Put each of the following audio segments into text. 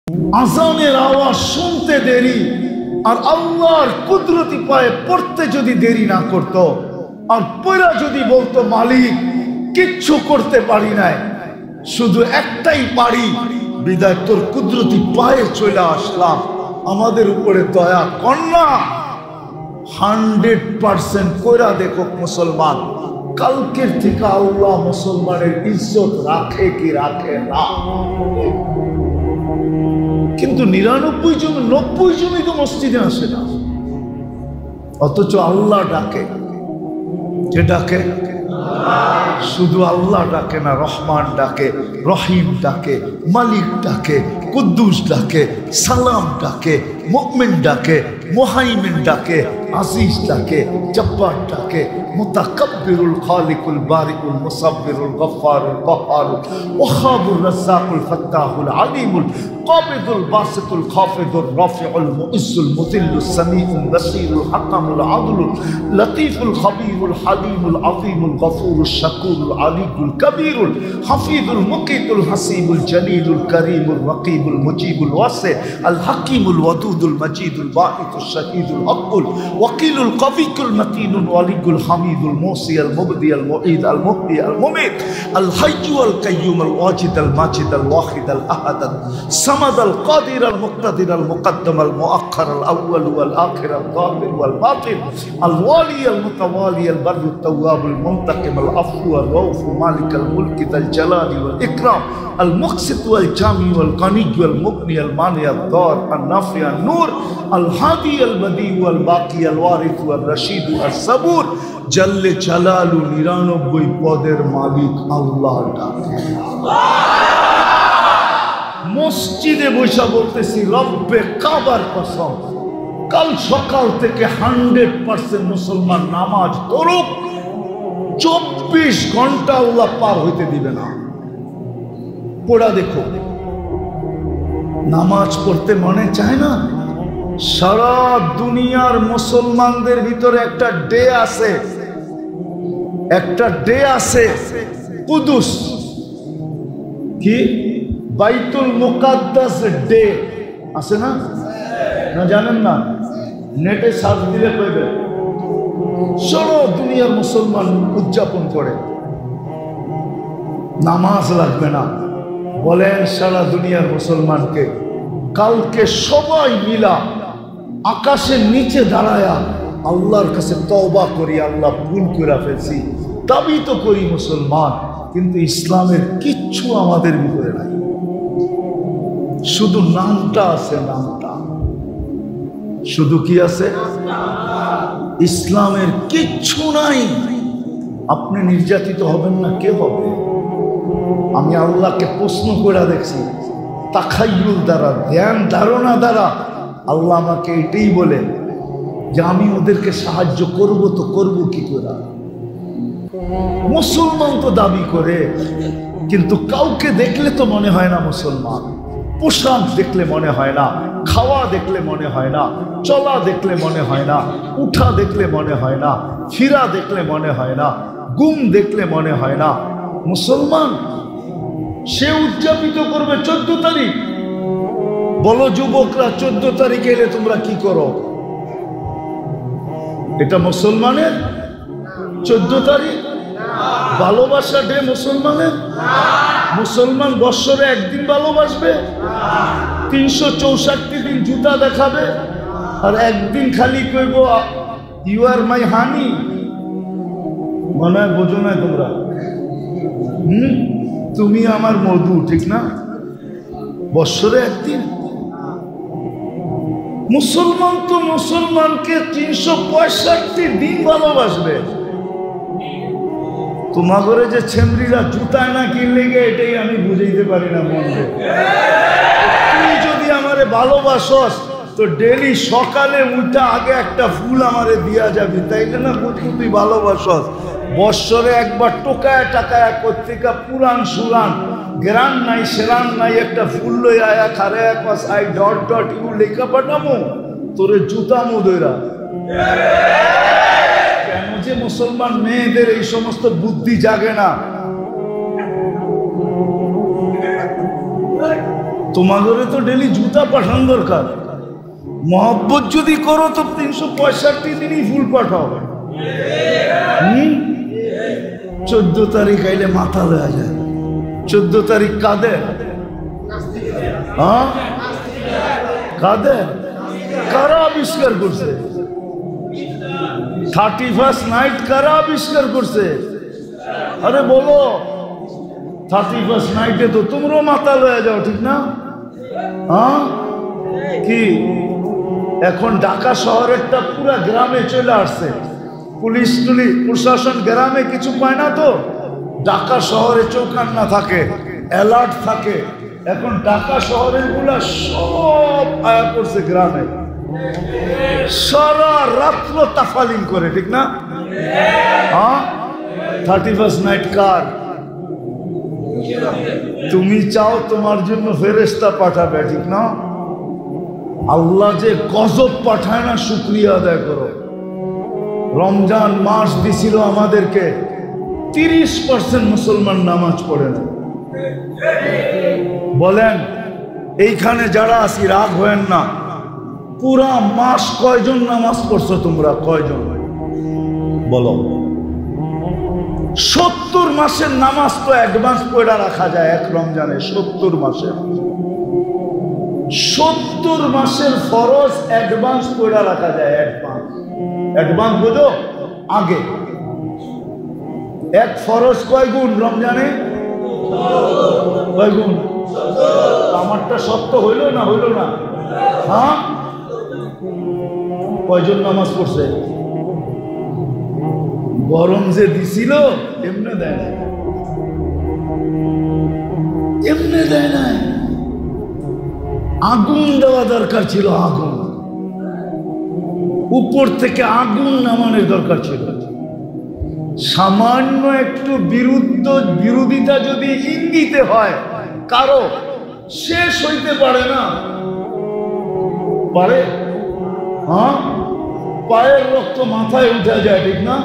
আজানের আওয়াজ শুনতে দেরি আর আল্লাহর কুদরতি পায়ে পড়তে যদি দেরি না করত, আর পড়া যদি বলতো মালিক কিচ্ছু করতে পারি নাই, শুধু একটাই পারি, বিদায় তোর কুদরতি পায়ে চলে আসলাম, আমাদের উপরে দয়া কর না। 100% কইরা দেখো মুসলমান, কালকের থেকে আল্লাহ মুসলমানের ইজ্জত রাখে কি রাখে না। কিন্তু 99 জন 90 জনই তো মসজিদে আসে না, অথচ আল্লাহ ডাকে। যে ডাকে শুধু আল্লাহ ডাকে না, রহমান ডাকে, রহিম ডাকে, মালিক ডাকে, কুদ্দুস ডাকে, সালাম ডাকে, মুমিন ডাকে, মুহাইমিন ডাকে, আজিজ ডাকে, জব্বার ডাকে, মুতাকাব্বিরুল খালিকুল বারিকুল মুসাব্বিরুল গফফারুল কহ্হারুল ওয়াহাবুর রাজ্জাকুল ফাত্তাহুল আলিমুল কাবিদুল বাসিতুল খাফিদুর রাফিউল মুইজ্জুল মুযিল্লুস সামিউল বাসীরুল হাকামুল আদলুল লতীফুল খবীরুল হালিমুল আযীমুল গফুরুশ শাকুরুল আলিয়ুল কবীরুল হাফিজুল মুকিতুল হাসিবুল জলিলুল করিমুল রকিবুল মুজিবুল ওয়াসি আল হাকিমুল ওয়াদুদুল মজিদুল বাঈতুশ শাহীদুল হকুল ওয়াকিলুল কবিকুল মতিনুল ওয়ালিকুল হামিদুল মুসি আল মুবদি আল মুঈদ আল মুহয়ি আল মুমীত আল হাইয়্যু আল কাইয়্যুম আল ওয়াজিদ আল মাজিদ আল ওয়াহিদ আল আহাদ আল সামাদ আল কাদির আল মুক্তাদির আল মুকদ্দম আল মুআখ্খার আল আউয়াল ওয়াল আখির আল যাহির ওয়াল বাতিন আল ওয়ালি আল মুতাওয়ালি আল বাররু তাওয়াব আল মুনতাকিম আল আফু আল রাউফ মালিক আল মুলক যাল জালালি ওয়াল ইকরাম আল মুকসিত ওয়াল জামি ওয়াল গনি ওয়াল মুগনি আল মানি আল দার আল নাফি আল নূর আল হাদি আল বদি ওয়াল বাকি আল ওয়ারিস ওয়াল রশিদ আল সাবুর জাল্লে জালালু 99 পদের মালিক আল্লাহ ডাকে। মসজিদে বসা বলতেছি রব্বে কাবার কসম, কাল সকাল থেকে 100% মুসলমান নামাজ পড়ুক, 24 ঘন্টা আল্লাহ পার হইতে দিবে না। পড়া দেখো, নামাজ পড়তে মনে চায় না? সারা দুনিয়ার মুসলমানদের ভিতরে একটা ডে আছে, একটা ডে আছে কুদুস, কি বাইতুল মুকাদ্দাস ডে আছে না? না জানেন না? নেটে সার্চ দিলে পাইবে। সারা দুনিয়ার মুসলমান উদযাপন করে, নামাজ লাগবে না। বলেন সারা দুনিয়ার মুসলমানকে কালকে সবাই মিলা আকাশের নিচে দাঁড়ায়া আল্লাহর কাছে তওবা করি, আল্লাহ ভুল করে ফেলছি, দাবি তো করি মুসলমান, কিন্তু ইসলামের কিচ্ছু আমাদের ভিতরে নাই, শুধু নামটা আছে, নামটা শুধু কি আছে, ইসলামের কিচ্ছু নাই। আপনি নির্যাতিত হবেন না, কে হবে? আমি আল্লাহকে প্রশ্ন করে দেখছি, তাখায়ুল দ্বারা, ধ্যান ধারণা দ্বারা আল্লাহ আমাকে এটাই বলে যে আমি ওদেরকে সাহায্য করব, তো করব কি করে? মুসলমান তো দাবি করে, কিন্তু কাউকে দেখলে তো মনে হয় না মুসলমান। পোশাক দেখলে মনে হয় না, খাওয়া দেখলে মনে হয় না, চলা দেখলে মনে হয় না, উঠা দেখলে মনে হয় না, ফিরা দেখলে মনে হয় না, গুম দেখলে মনে হয় না মুসলমান। সে উদযাপিত করবে 14 তারিখ। বলো যুবকরা, 14 তারিখে এলে তোমরা কি করো? এটা মুসলমানের 14 তারিখ ভালোবাসা ডে মুসলমানের? মুসলমান বৎসরে একদিন ভালোবাসবে, 364 দিন জুতা দেখাবে, আর একদিন খালি কইব ইউ আর মাই হানি। মনে হয় বোঝো না তোমরা? তুমি আমার মধু, ঠিক না? বৎসরে একদিন। মুসলমান তো মুসলমানকে 365 দিন ভালোবাসবে। তোমার ঘরে যে ছেমরিরা জুতায় না কিনলে গে, এটাই আমি বুঝাইতে পারি না মনে। তুই যদি আমারে ভালোবাসস তো ডেলি সকালে উঠা আগে একটা ফুল আমারে দিয়া যাবি, তাইলে না বুঝবি তুই ভালোবাসস। বৎসরে একবার টোকায় টাকায় পত্রিকা পুরান সুরান গ্রান নাই সেরান নাই একটা ফুল লই আয়া খারে পাস আই ডট ডট ইউ লেখা পাঠামো তোরে জুতামো দইরা। কেন যে মুসলমান মেয়েদের এই সমস্ত বুদ্ধি জাগে না? তোমাদের তো ডেলি জুতা পাঠান দরকার। মহব্বত যদি করো তো 365 দিনই ফুল পাঠাও। 14 তারিখ আইলে মাথা লয়া যায়। 14 তারিখ কাদের? হ্যাঁ, কাদের? কারা আবিষ্কার করছে? 31st নাইট কারা আবিষ্কার করছে? আরে বলো, 31st নাইটে তো তোমরাও মাথা লয়ে যাও, ঠিক না? হ্যাঁ, কি এখন ঢাকা শহরেরটা পুরা গ্রামে চলে আসছে। পুলিশ টুলিশ প্রশাসন গ্রামে কিছু পায় না, তো ঢাকা শহরে চৌকান্না থাকে, অ্যালার্ট থাকে। এখন ঢাকা শহরের গুলা সব আয়া করছে গ্রামে, সারা রাত্র তাফালিং করে, ঠিক না? হ্যাঁ, 31st নাইট কার? তুমি চাও তোমার জন্য ফেরেশতা পাঠাবে, ঠিক না? আল্লাহ যে গজব পাঠায় না, শুকরিয়া আদায় করো। রমজান মাস দিছিল আমাদেরকে, 30% মুসলমান নামাজ পড়ে না। বলেন এইখানে যারা আছি রাগ হয়েন না, পুরা মাস কয়জন নামাজ পড়ছো তোমরা? কয়জন বলো? 70 মাসের নামাজ তো অ্যাডভান্স পড়া রাখা যায় এক রমজানে। 70 মাসের ফরজ অ্যাডভান্স পড়া রাখা যায়। অ্যাডভান্স বুঝো, আগে এক ফরজ কয় গুণ রমজানে? কয় গুণ? আমারটা সত্য হইল না? হইল না? হ্যাঁ, কয়জন নামাজ পড়ছে? গরম যে দিছিল এমনি দেয় না, এমনি দেয় না, আগুন দেওয়া দরকার ছিল। আগুন উপর থেকে আগুন নামানোর দরকার ছিল। সামান্য একটু বিরোধিতা যদি ইঙ্গিতে হয় কারো, শেষ হইতে পারে না। পারে? হ্যাঁ, পায়ের রক্ত মাথায় উঠে যায়, ঠিক না?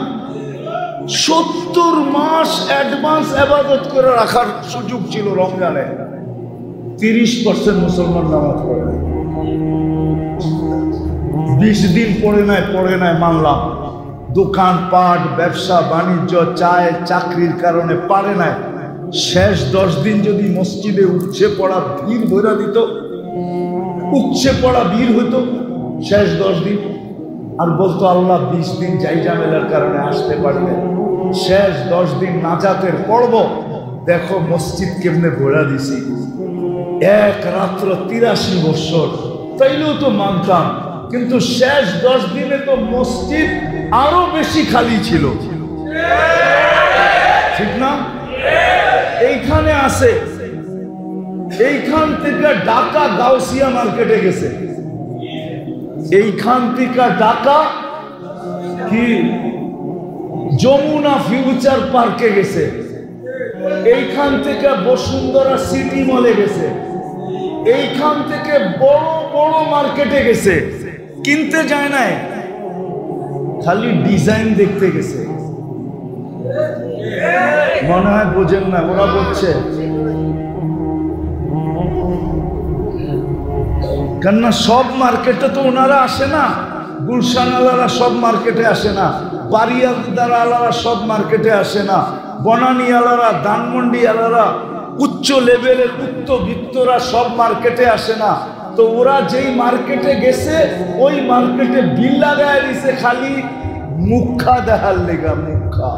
70 মাস অ্যাডভান্স ইবাদত করে রাখার সুযোগ ছিল রমজানে। 30% মুসলমান নামাজ পড়ে না। 20 দিন পড়ে নাই মানলাম। দোকানপাট, ব্যবসা বাণিজ্য, চায় চাকরির কারণে পারে নাই। শেষ 10 দিন যদি মসজিদে উপচে পড়া ভিড় ভরা দিত, উপচে পড়া ভিড় হইতো শেষ 10 দিন, আর বলতো আল্লাহ 20 দিন যাই ঝামেলার কারণে আসতে পারবে, শেষ 10 দিন নাজাতের পড়ব, দেখো মসজিদ কেমনে ভরা দিছি। এক রাত্র 83 বছর, তাইলেও তো মানতাম, কিন্তু শেষ 10 দিনে তো মসজিদ আরো বেশি খালি ছিল, ঠিক না? এইখানে আছে, এইখান থেকে ঢাকা গাউসিয়া মার্কেটে গেছে, এইখান থেকে ঢাকা কি যমুনা ফিউচার পার্কে গেছে, এইখান থেকে বসুন্ধরা সিটি মলে গেছে, এইখান থেকে বড় বড় মার্কেটে গেছে, কিনতে যায় নাই, খালি ডিজাইন দেখতে গেছে। মনে হয় বোঝেন না, ওরা বলছে কেননা সব মার্কেটে তো ওনারা আসে না, গুলশান আলারা সব মার্কেটে আসে না, বাড়িয়াদার আলারা সব মার্কেটে আসে না, বনানী আলারা, ধানমন্ডি আলারা, উচ্চ লেভেলের উচ্চবিত্তরা সব মার্কেটে আসে না। তো ওরা যেই মার্কেটে গেছে ওই মার্কেটে বিল লাগায় দিছে খালি মুখা দেখার লেগা, মুখা,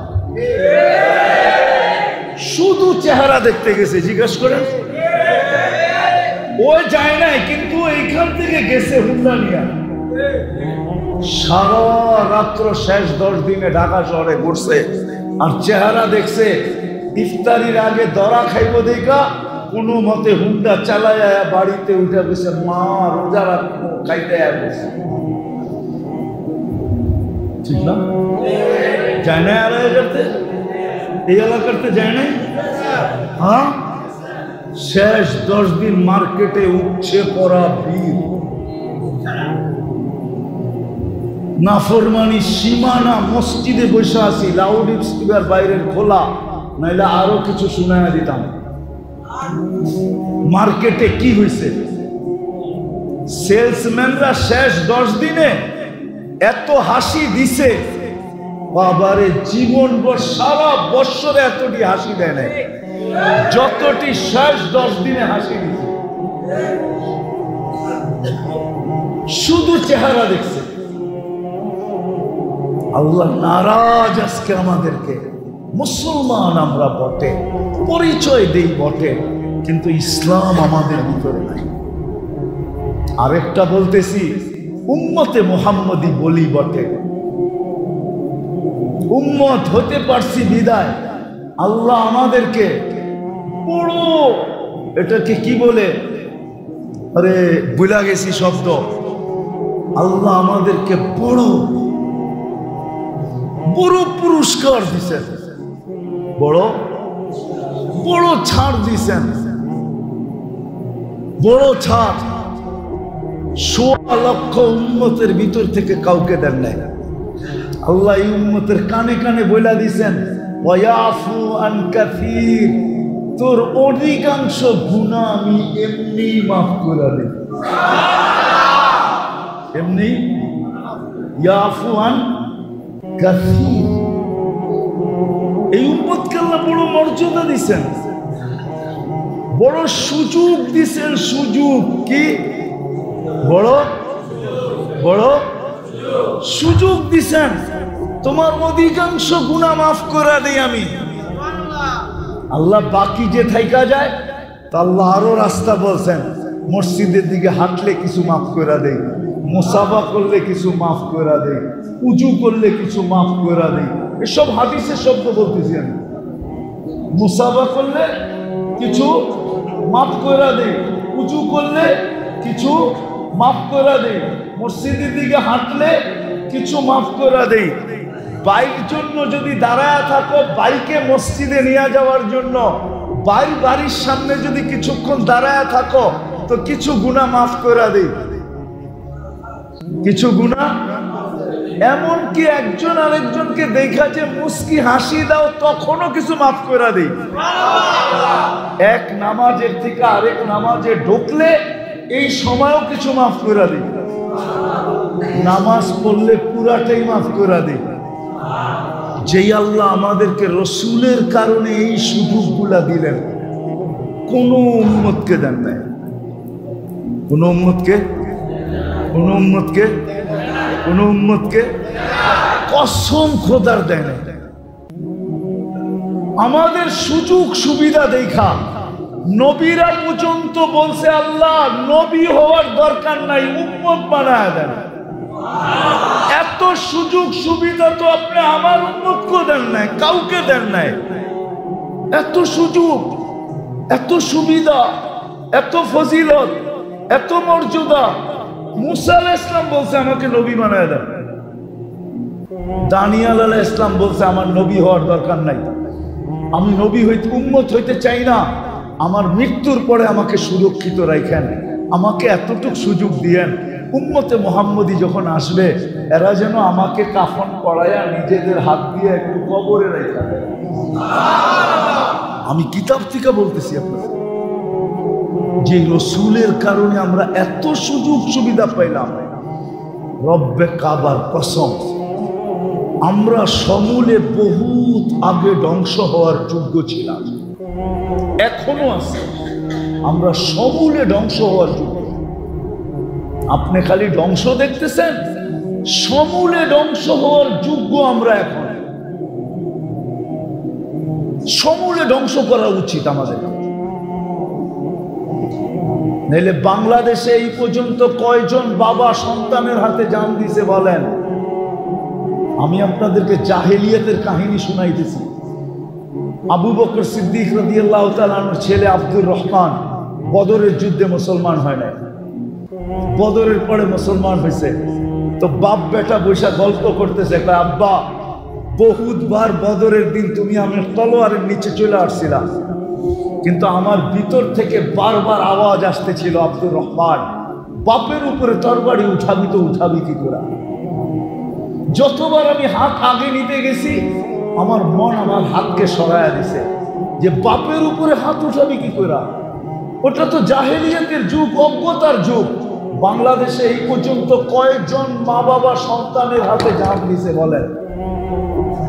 শুধু চেহারা দেখতে গেছে। জিজ্ঞেস করেন, ও যায় নাই, কিন্তু এইখান থেকে গেছে হুন্ডা নিয়া। সারা রাত্র শেষ 10 দিনে ঢাকা শহরে ঘুরছে, আর চেহারা দেখছে। ইফতারির আগে দরা খাইব দেখা কোনো মতে হুন্ডা চালায় বাড়িতে উঠে গেছে, মা রোজা রাখবো খাইতে গেছে, ঠিক না? যায় না এলাকাতে, এই এলাকাতে যায় নাই। হ্যাঁ, শেষ 10 দিন মার্কেটে উঠছে পড়া ভিড়, নাফরমানি সীমানা। মসজিদে বসে আছি, লাউড স্পিকার বাইরের খোলা, নাইলে আরো কিছু শুনাইয়া দিতাম। মার্কেটে কি হয়েছে? সেলসম্যানরা শেষ 10 দিনে এত হাসি দিছে, বাবারে জীবন সারা বৎসরে এতটি হাসি দেয় না যতটি শেষ 10 দিনে হাসি দিছে। শুধু চেহারা দেখছে। আল্লাহ নারাজ আজকে আমাদেরকে। মুসলমান আমরা বটে, পরিচয় দেই বটে, কিন্তু ইসলাম আমাদের ভিতরে নাই। আরেকটা বলতেছি, উম্মতে মুহাম্মদী বলি বটে, উম্মত হতে পারছি বিদায় আল্লাহ আমাদেরকে বড়, এটাকে কি বলে, আরে ভুলা গেছি শব্দ, আল্লাহ আমাদেরকে বড় বড় পুরস্কার দিছেন, বড় বড় ছাড় দিছেন, বড় ছাড়। 1.25 লক্ষ উম্মতের ভিতর থেকে কাউকে দেন নাই। আল্লাহ এই উম্মতের কানে কানে বইলা দিছেন, ওয়ায়াফু আন কাসীর, তোর অধিকাংশ গুনাহ আমি এমনি মাফ করে দেই। এমনি ইয়াফু আন কাসীর। এই উম্মতকে আল্লাহ বড় মর্যাদা দিছেন, বড় সুযোগ দিছেন। সুযোগ কি? বড় বড় সুযোগ দিছেন, তোমার অধিকাংশ গুনাহ মাফ করে দেই আমি। আল্লাহ বাকি যে থাইকা যায় তা আল্লাহ আরো রাস্তা বলছেন, মসজিদের দিকে হাঁটলে কিছু মাফ করে দেই, মুসাফা করলে কিছু মাফ করে দেই, উজু করলে কিছু মাফ করে দেই। এসব হাদিসের শব্দ বলতেছি আমি। মুসাফা করলে কিছু মাফ করে দেই, উজু করলে কিছু মাফ করে দেই, মসজিদের দিকে হাঁটলে কিছু মাফ করে দেই। বাইক জন্য যদি দাঁড়ায় থাকো, বাইকে মসজিদে নিয়ে যাওয়ার জন্য বাড়ির সামনে যদি কিছুক্ষণ দাঁড়ায় থাকো, তো কিছু গুনাহ মাফ করে দেই, কিছু গুনাহ। এমনকি একজন আরেকজনকে দেখা যে মুস্কি হাসি দাও, তখনও কিছু মাফ করে দেই। এক নামাজের থেকে আরেক নামাজে ঢুকলে এই সময়ও কিছু মাফ করে দিই। নামাজ পড়লে পুরাটাই মাফ করে দিই। যেই আল্লাহ আমাদেরকে রসুলের কারণে এই সুযোগগুলা দিলেন, কোন উম্মতকে দেন নাই। কোন উম্মতকে কসম খোদার দেয় না। আমাদের সুযোগ সুবিধা দেখা নবীরা পর্যন্ত বলছে, আল্লাহ নবী হওয়ার দরকার নাই, উম্মত বানায় দেন। এত সুযোগ সুবিধা তো আপনি আমার উম্মতকে দেন নাই, কাউকে দেন নাই। এত সুযোগ, এত সুবিধা, এত ফজিলত, এত মর্যাদা। মুসা আলাইহিস সালাম বলছে আমাকে নবী বানায় দেন। দানিয়েল আলাইহিস সালাম বলছে আমার নবী হওয়ার দরকার নাই, আমি নবী হইতে উম্মত হইতে চাই না, আমার মৃত্যুর পরে আমাকে সুরক্ষিত রাখেন, আমাকে এতটুকু সুযোগ দিয়েন, উম্মতে মুহাম্মদী যখন আসবে এরা যেন আমাকে কাফন পরায়া নিজেদের হাত দিয়ে একটু কবরে রেখে দেয়। আমি কিতাব থেকে বলতেছি আপনার, যে রসুলের কারণে আমরা এত সুযোগ সুবিধা পাইলাম। রব্বে কাবার কসম, আমরা সমূলে বহুত আগে ধ্বংস হওয়ার যোগ্য ছিলাম, এখনো আছে। আমরা সমূলে ধ্বংস হওয়ার যোগ্য। আপনি খালি ধ্বংস দেখতেছেন, সমূলে ধ্বংস হওয়ার যোগ্য আমরা এখন। সমূলে ধ্বংস করা উচিত আমাদের। নাইলে বাংলাদেশে এই পর্যন্ত কয়জন বাবা সন্তানের হাতে জান দিছে বলেন? আমি আপনাদেরকে জাহেলিয়াতের কাহিনী শুনাইতেছি। আবু বকর সিদ্দিক রাদিয়াল্লাহু তাআলা আনহুর ছেলে আব্দুর রহমান বদরের যুদ্ধে মুসলমান হয় নাই, বদরের পরে মুসলমান হয়েছে। তো বাপ বেটা বৈশা গল্প করতেছে, আব্বা বহুতবার বদরের দিন তুমি আমার তলোয়ারের নিচে চলে আসছিলাম, কিন্তু আমার ভিতর থেকে বারবার আওয়াজ আসতেছিল, আব্দুর রহমান বাপের উপরে তরবারি উঠাবি তো উঠাবি কি করে? যতবার আমি হাত আগে নিতে গেছি আমার মন আমার হাতকে সরাইয়া দিছে, যে বাপের উপরে হাত উঠাবি কি করে? ওটা তো জাহেলিয়াতের যুগ, অজ্ঞতার যুগ। বাংলাদেশে এই পর্যন্ত কয়েকজন মা বাবা সন্তানের হাতে জান দিছে বলেন,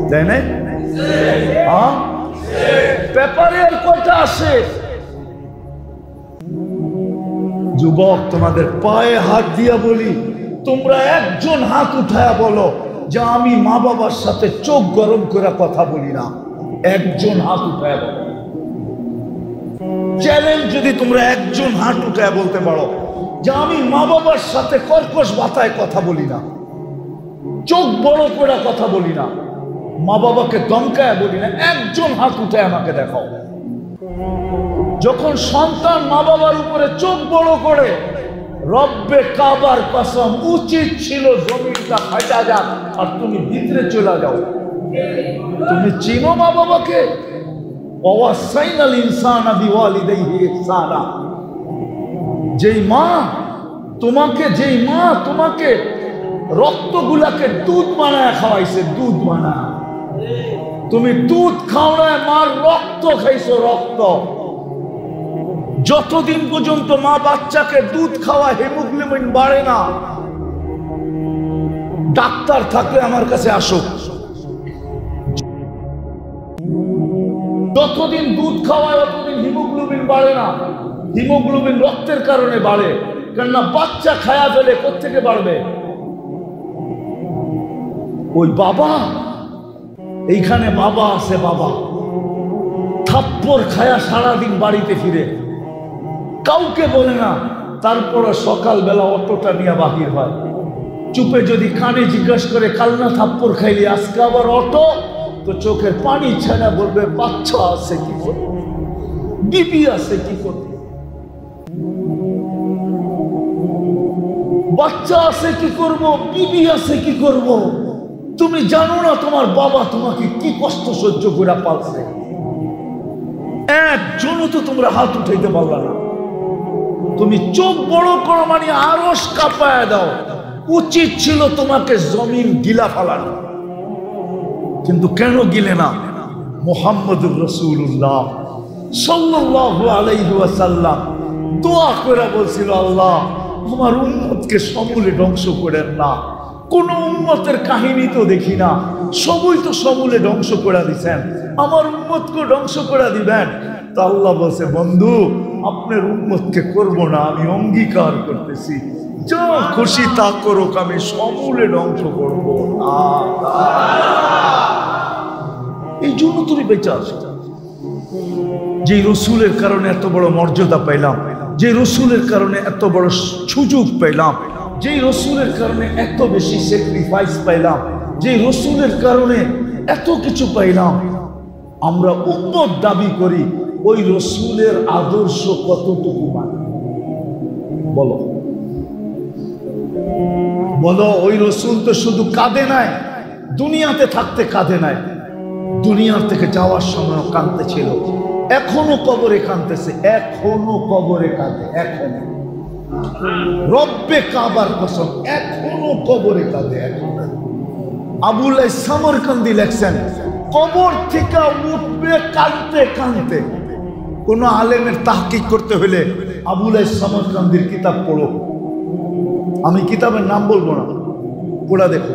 তাই না? পেপারে আর কয়টা আসে? যুবক, তোমাদের পায়ে হাত দিয়া বলি, তোমরা একজন হাত উঠায়া বলো যে আমি মা বাবার সাথে চোখ গরম করে কথা বলি না। একজন হাত উঠায়া বলো। চ্যালেঞ্জ, যদি তোমরা একজন হাত উঠায়া বলতে পারো যে আমি মা বাবার সাথে কর্কশ ভাষায় কথা বলি না, চোখ বড় করে কথা বলি না, মা বাবাকে দমকায় বলি না, একজন হাত উঠায় আমাকে দেখাও। যখন সন্তান মা বাবার উপরে চোখ বড় করে, রব্বে কাবার কসম, উচিত ছিল জমিনটা ফাটা যাক আর তুমি ভিতরে চলে যাও। তুমি চিনো মা বাবাকে? ওয়াসাইনাল ইনসানা বিওয়ালিদাইহি ইহসানা। যেই মা তোমাকে রক্তগুলাকে দুধ বানায় খাওয়াইছে, দুধ বানায়। তুমি দুধ খাও না, মার রক্ত খাইছো, রক্ত। যতদিন পর্যন্ত মা বাচ্চাকে দুধ খাওয়া, হিমোগ্লোবিন বাড়ে না। ডাক্তার থাকলে আমার কাছে আসো। যতদিন দুধ খাওয়ায় ততদিন হিমোগ্লোবিন বাড়ে না। হিমোগ্লোবিন রক্তের কারণে বাড়ে, কেননা বাচ্চা খায়া ফেলে, কোত্থেকে বাড়বে? ওই বাবা, এইখানে বাবা আছে, বাবা থাপ্পড় খায়া সারাদিন বাড়িতে ফিরে, কাউকে বলে না। তারপরে সকালবেলা অটোটা নিয়ে বাহির হয়, চুপে যদি কানে জিজ্ঞাসা করে কাল না থাপ্পড় খাইলি, আজকে আবার অটো, তো চোখের পানি ছাড়া বলবে বাচ্চা আছে কি করবো, বিবি আছে কি করবো, বাচ্চা আছে কি করব, বিবি আছে কি করব। তুমি জানো না তোমার বাবা তোমাকে কি কষ্ট সহ্য করে পালছে। একজনও তো তোমরা হাত উঠাইতে পারলা না। তুমি চোখ বড় করো মানে আরশ কাঁপায় দাও। উচিত ছিল তোমাকে জমিন গিলা ফেলানো, কিন্তু কেন গিলে না? মুহাম্মদুর রাসূলুল্লাহ সাল্লাল্লাহু আলাইহি ওয়াসাল্লাম দোয়া করে বলছিল, আল্লাহ আমার উম্মতকে সমূলে ধ্বংস করেন না। কোন উম্মতের কাহিনী তো দেখি না, সবই তো সমূলে ধ্বংস করে দিচ্ছেন, আমার উম্মতকে ধ্বংস করে দিবেন। তো আল্লাহ বলছে, বন্ধু আপনার উম্মতকে করব না, আমি অঙ্গীকার করতেছি, যা খুশি তা করুক, আমি সমূলে ধ্বংস করবো না। এই জন্য তুমি বেঁচে আছো। যে রসুলের কারণে এত বড় মর্যাদা পাইলাম, যে রসুলের কারণে এত বড় সুযোগ পাইলাম, যে রসুলের কারণে এত বেশি স্যাক্রিফাইস পাইলাম, যে রসুলের কারণে এত কিছু পাইলাম, আমরা উম্মত দাবি করি, ওই রসুলের আদর্শ কতটুকু মানে? বলো বলো। ওই রসুল তো শুধু কাঁদে নাই, দুনিয়াতে থাকতে কাঁদে নাই, দুনিয়ার থেকে যাওয়ার সময় কাঁদতে ছিল, এখনো কবরে কাঁদতেছে, এখনো কবরে কাঁদে, এখনো রব্বে কাবার কসম, এখনো কবরে কাঁদে। আবুল সামরকান্দি লেখছেন, কবর থেকে উঠবে কাঁদতে কাঁদতে। কোন আলেমের তাহকিক করতে হলে আবুল সামরকান্দির কিতাব পড়ো। আমি কিতাবের নাম বলবো না, পড়া দেখো।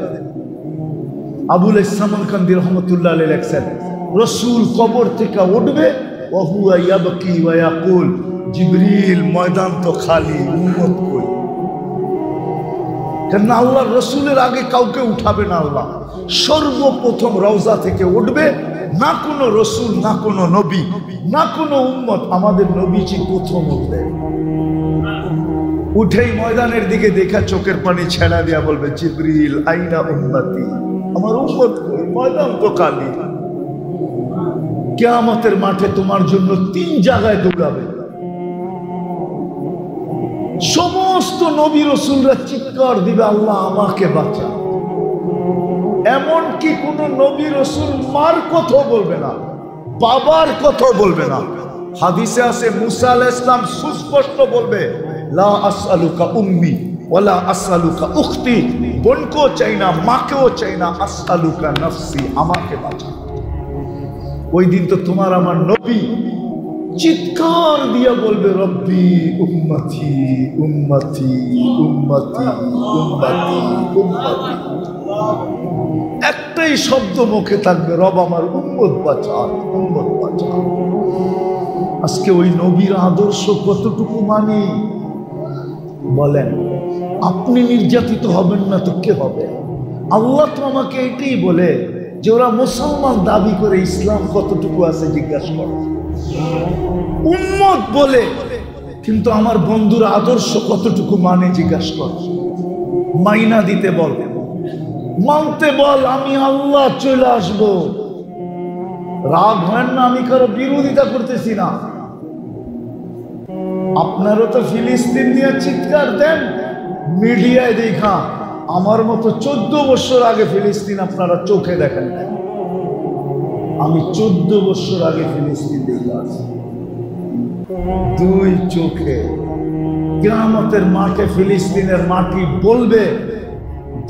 আবুল সামরকান্দি রহমতুল্লাহ আলাইহি লেখছেন, রসুল কবর থেকে উঠবে, ওহুয়া ইয়াবকি ওয়া ইয়াকুল, জিবরিল ময়দান তো খালি, উম্মত কই? কেন আল্লাহ রসুলের আগে কাউকে উঠাবে না। আল্লাহ সর্বপ্রথম রওজা থেকে উঠবে, না কোনো রসুল, না কোনো নবী, না কোনো উম্মত, আমাদের নবীজি প্রথম উঠবে। উঠেই ময়দানের দিকে দেখা চোখের পানি ছেড়া দিয়া বলবে, জিবরিল আইনা উম্মতি, আমার উম্মত কই? ময়দান তো খালি। কিয়ামতের মাঠে তোমার জন্য 3 জায়গায় দৌড়াবে। সমস্ত নবী রসুলরা চিৎকার দিবে, আল্লাহ আমাকে বাঁচা। এমনকি কোন নবী রসুল মার কথা বলবে না, বাবার কথা বলবে না। হাদিসে আছে মুসা আলাইহিস সালাম সুস্পষ্ট বলবে, লা আসআলুকা উম্মি ওয়ালা আসআলুকা উখতি, বোনকেও চাই না, মাকেও চাই না, আসআলুকা নফসি, আমাকে বাঁচা। ওই দিন তো তোমার আমার নবী চিৎকার দিয়া বলবে রব্বি উম্মতি উম্মতি উম্মতি উম্মতি উম্মতি। একটাই শব্দ মুখে থাকবে, রব আমার উম্মত বাঁচান, উম্মত বাঁচান। আজকে ওই নবীর আদর্শ কতটুকু মানি বলেন? আপনি নির্যাতিত হবেন না তো কে হবে? আল্লাহ তো আমাকে এটাই বলে যে ওরা মুসলমান দাবি করে ইসলাম কতটুকু আছে জিজ্ঞাসা করো। উম্মত বলে কিন্তু আমার বন্ধুর আদর্শ কতটুকু মানে জিজ্ঞাসা কর। মাইনা দিতে বল, মানতে বল, আমি আল্লাহ চলে আসবো। রাগ হয় না, আমি কারো বিরোধিতা করতেছি না। আপনারও তো ফিলিস্তিন নিয়ে চিৎকার দেন মিডিয়ায় দেখা, আমার মতো 14 বছর আগে ফিলিস্তিন আপনারা চোখে দেখেন না। আমি 14 বছর আগে ফিলিস্তিন দেখে আসি, 2 চোখে। কিয়ামতের মাঠে ফিলিস্তিনের মাটি বলবে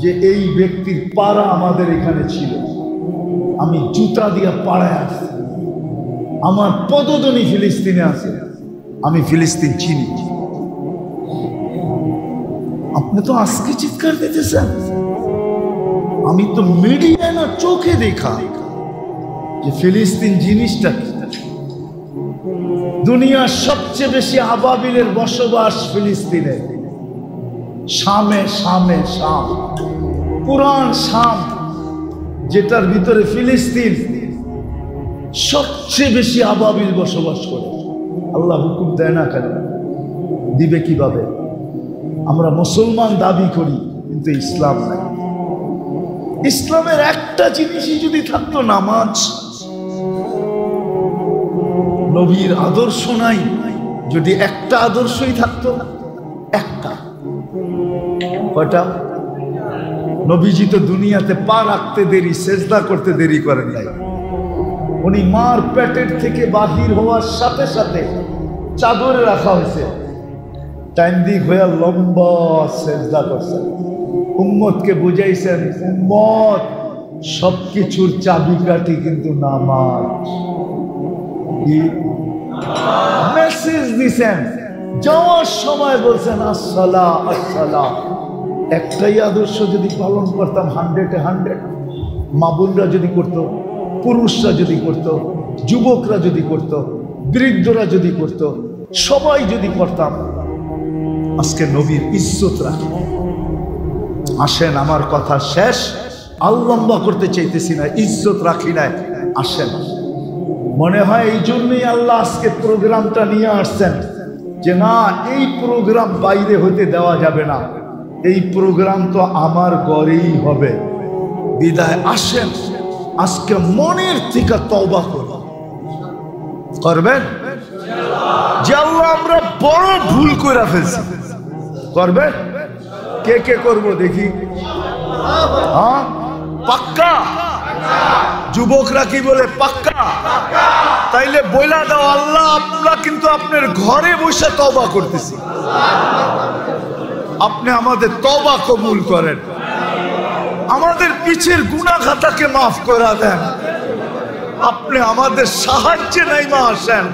যে এই ব্যক্তির পাড়া আমাদের এখানে ছিল, আমি জুতা দিয়ে পাড়ায় আসি, আমার পদধ্বনি ফিলিস্তিনে আছে, আমি ফিলিস্তিন চিনি। আপনি তো আজকে চিৎকার দিতেছেন, আমি তো মিডিয়ায় না চোখে দেখা যে ফিলিস্তিন জিনিসটা। দুনিয়ার সবচেয়ে বেশি আবাবিলের বসবাস ফিলিস্তিনে, শামে, শামে, শাম, পুরান শাম, যেটার ভিতরে ফিলিস্তিন, সবচেয়ে বেশি আবাবিল বসবাস করে। আল্লাহ হুকুম দেয় না কেন? দিবে কিভাবে? আমরা মুসলমান দাবি করি কিন্তু ইসলাম নাই। ইসলামের একটা জিনিসই যদি থাকতো, নামাজ, নবীর আদর্শ নাই, যদি একটা আদর্শই থাকতো, একটা, কয়টা? নবীজি তো দুনিয়াতে পা রাখতে দেরি, সেজদা করতে দেরি করেন নাই। উনি মার পেটের থেকে বাহির হওয়ার সাথে সাথে চাদরে রাখা হয়েছে, টাইম দিক হয়ে লম্বা সেজদা করছেন। উম্মতকে বুঝাইছেন, উম্মত সবকিছুর চাবিকাঠি কিন্তু নামাজ। মেসেজ দিছেন, যাওয়ার সময় বলছেন আসসালা আসসালা। একটাই আদর্শ যদি পালন করতাম 100-এ 100, মা বোনরা যদি করত, পুরুষরা যদি করত, যুবকরা যদি করত, বৃদ্ধরা যদি করত, সবাই যদি করতাম, আজকে নবীর ইজ্জত রাখি। আসেন, আমার কথা শেষ, আর লম্বা করতে চাইতেছি না, ইজ্জত রাখি নাই। আসেন, মনে হয় এই জন্যই আল্লাহ আজকে প্রোগ্রামটা নিয়ে আসছেন যে না, এই প্রোগ্রাম বাইরে হতে দেওয়া যাবে না, এই প্রোগ্রাম তো আমার ঘরেই হবে। বিদায় আসেন, আজকে মনের থেকে তওবা করবেন যে আল্লাহ আমরা বড় ভুল করে ফেলছি। করবেন? কে কে করবো দেখি? হ্যাঁ, পাক্কা? যুবকরা কি বলে? পাক্কা? তাইলে বইলা দাও, আল্লাহ আমরা কিন্তু আপনার ঘরে বসে তওবা করতেছি, আপনি আমাদের তওবা কবুল করেন, আমাদের পিছের গুনাহ খাতাকে মাফ করে দেন, আপনি আমাদের সাহায্যে নাইমা আসেন।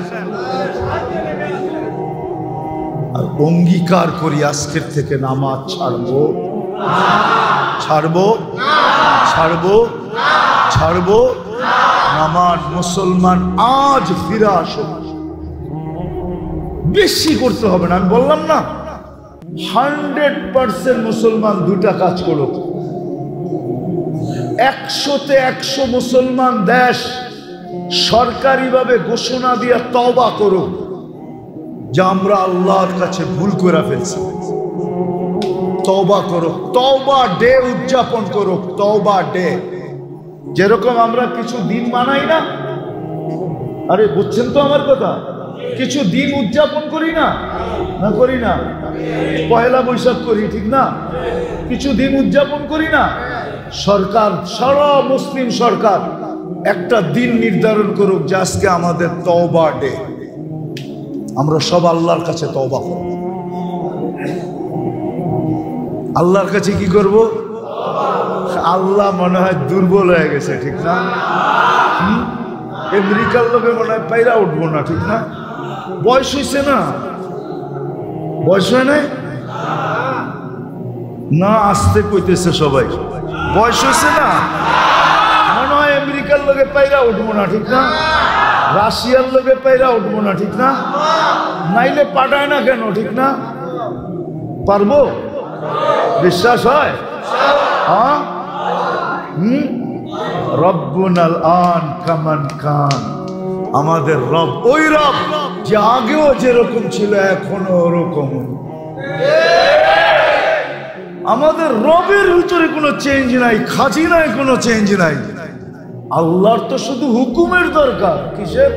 আর অঙ্গীকার করি আজকের থেকে নামাজ ছাড়বো, ছাড়বো, ছাড়বো, ছাড়বো। নামাজ মুসলমান আজ ফিরে আসো, বেশি করতে হবে না। আমি বললাম না 100% মুসলমান 2টা কাজ করো। 100-তে 100 মুসলমান দেশ সরকারিভাবে ঘোষণা দিয়ে তওবা করো যে আমরা আল্লাহর কাছে ভুল করে ফেলছি। তওবা করো, তওবা ডে উদযাপন করো, তওবা ডে। যেরকম আমরা কিছু দিন মানাই না, আরে বুঝছেন তো আমার কথা, কিছু দিন উদযাপন করি না, না করি না? পয়লা বৈশাখ করি, ঠিক না? কিছু দিন উদযাপন করি না? সরকার, সারা মুসলিম সরকার একটা দিন নির্ধারণ করুক যে আজকে আমাদের তওবা ডে, আমরা সব আল্লাহর কাছে তওবা করব। আল্লাহর কাছে কি করব? আল্লাহ মনে হয় দুর্বল হয়ে গেছে, ঠিক না? আমেরিকার লোকে মনে হয় পাইরা উঠবো না, ঠিক না? বয়স হয়েছে না? বয়স হয় নাই না? আসতে কইতেছে সবাই, বয়স হয়েছে না? মনে হয় আমেরিকার লোকে পাইরা উঠবো না, ঠিক না? রাশিয়ার লোকে পাইরা উঠবো না, ঠিক না? নাইলে পাঠায় না কেন, ঠিক না? পারবো? বিশ্বাস হয়? হ্যাঁ। রব্বুনাল আন কামান কান, আমাদের রব ওই রব যে আগেও যেরকম ছিল এখনো ওরকম। আমাদের রবের ভিতরে কোনো চেঞ্জ নাই, খাজিনায় কোনো চেঞ্জ নাই। আল্লাহর তো শুধু হুকুমের দরকার। কিসের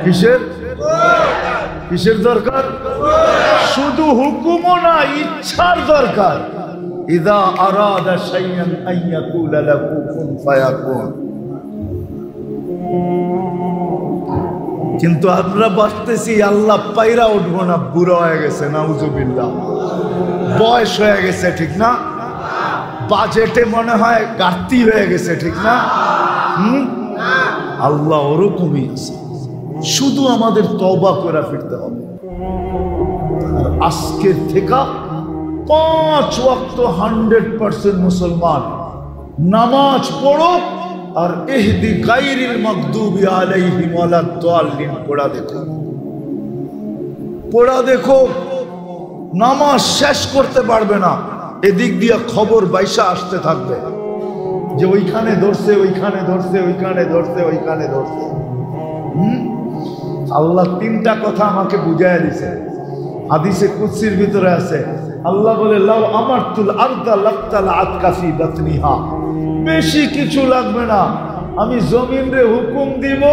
কিসের কিসের দরকার? শুধু হুকুমও না, ইচ্ছার দরকার। ইযা আরাদা শাইআন আন ইয়াকুলা লাহু কুন ফায়াকুন। কিন্তু আমরা ভাবতেছি আল্লাহ পাইরা উঠবো না, বুড়ো হয়ে গেছে, নাউজুবিল্লাহ, বয়স হয়ে গেছে, ঠিক না? বাজেটে মনে হয় ঘাটতি হয়ে গেছে, ঠিক না? আল্লাহ ওরকমই আছে, শুধু আমাদের তওবা করে ফিরতে হবে। আর আজকের থেকে 5 ওয়াক্ত 100% মুসলমান নামাজ পড়ো আর ইহদি গায়রিল মাগদুবি আলাইহিম ওয়ালাদ দাল্লিন পড়া দেখো, পড়া দেখো। নামাজ শেষ করতে পারবে না, এদিক দিয়ে খবর বাইসা আসতে থাকবে যে ওইখানে ধরছে, ওইখানে ধরছে, ওইখানে ধরছে, ওইখানে ধরছে। আল্লাহ 3টা কথা আমাকে বুঝাইয়া দিছে, হাদিসে কুদসির ভিতরে আছে। আল্লাহ বলে, লাউ আমারতুল আরদা লাক্তাল আতকাফি বাতনিহা, বেশি কিছু লাগবে না, আমি জমিনে হুকুম দিব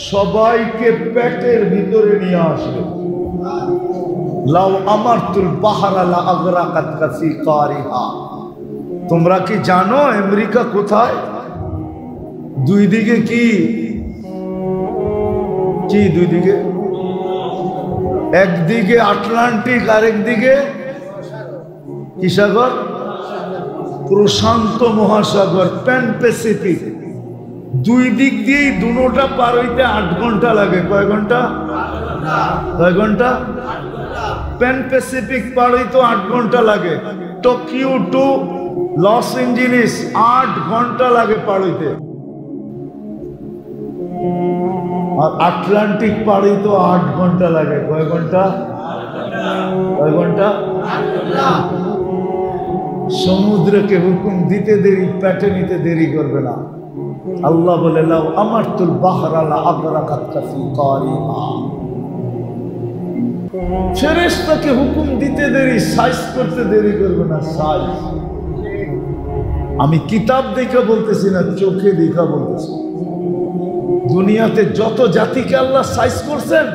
সবাইকে পেটের ভিতরে নিয়ে আসবে। লাউ আমারতুল বাহরা লা আগরাকাতকা ফি কারিহা। তোমরা কি জানো আমেরিকা কোথায়? দুই দিকে কি কি দুই দিকে? একদিকে আটলান্টিক, আরেকদিকে কি সাগর? প্রশান্ত মহাসাগর, প্যান প্যাসিফিক। দুই দিক দিয়েই দুটোটা পার হইতে 8 ঘন্টা লাগে। কয় ঘন্টা? কয় ঘন্টা? প্যান প্যাসিফিক পার হইতে 8 ঘন্টা লাগে। টোকিও টু লস এঞ্জেলিস 8 ঘন্টা লাগে পার হইতে। আর আটলান্টিক পার হইতে 8 ঘন্টা লাগে। কয় ঘন্টা? কয় ঘন্টা? সমুদ্রকে হুকুম দিতে দেরি, পেটে নিতে দেরি করবে না। আল্লাহ বলে, লাউ আমারতুল বাহরা লা আগরাকাতকা ফি কারিহা। ফেরেশতাকে হুকুম দিতে দেরি, সাইজ করতে দেরি করবে না। সাইজ আমি কিতাব দেখে বলতেছি না, চোখে দেখা বলতেছি। দুনিয়াতে যত জাতিকে আল্লাহ সাইজ করছেন,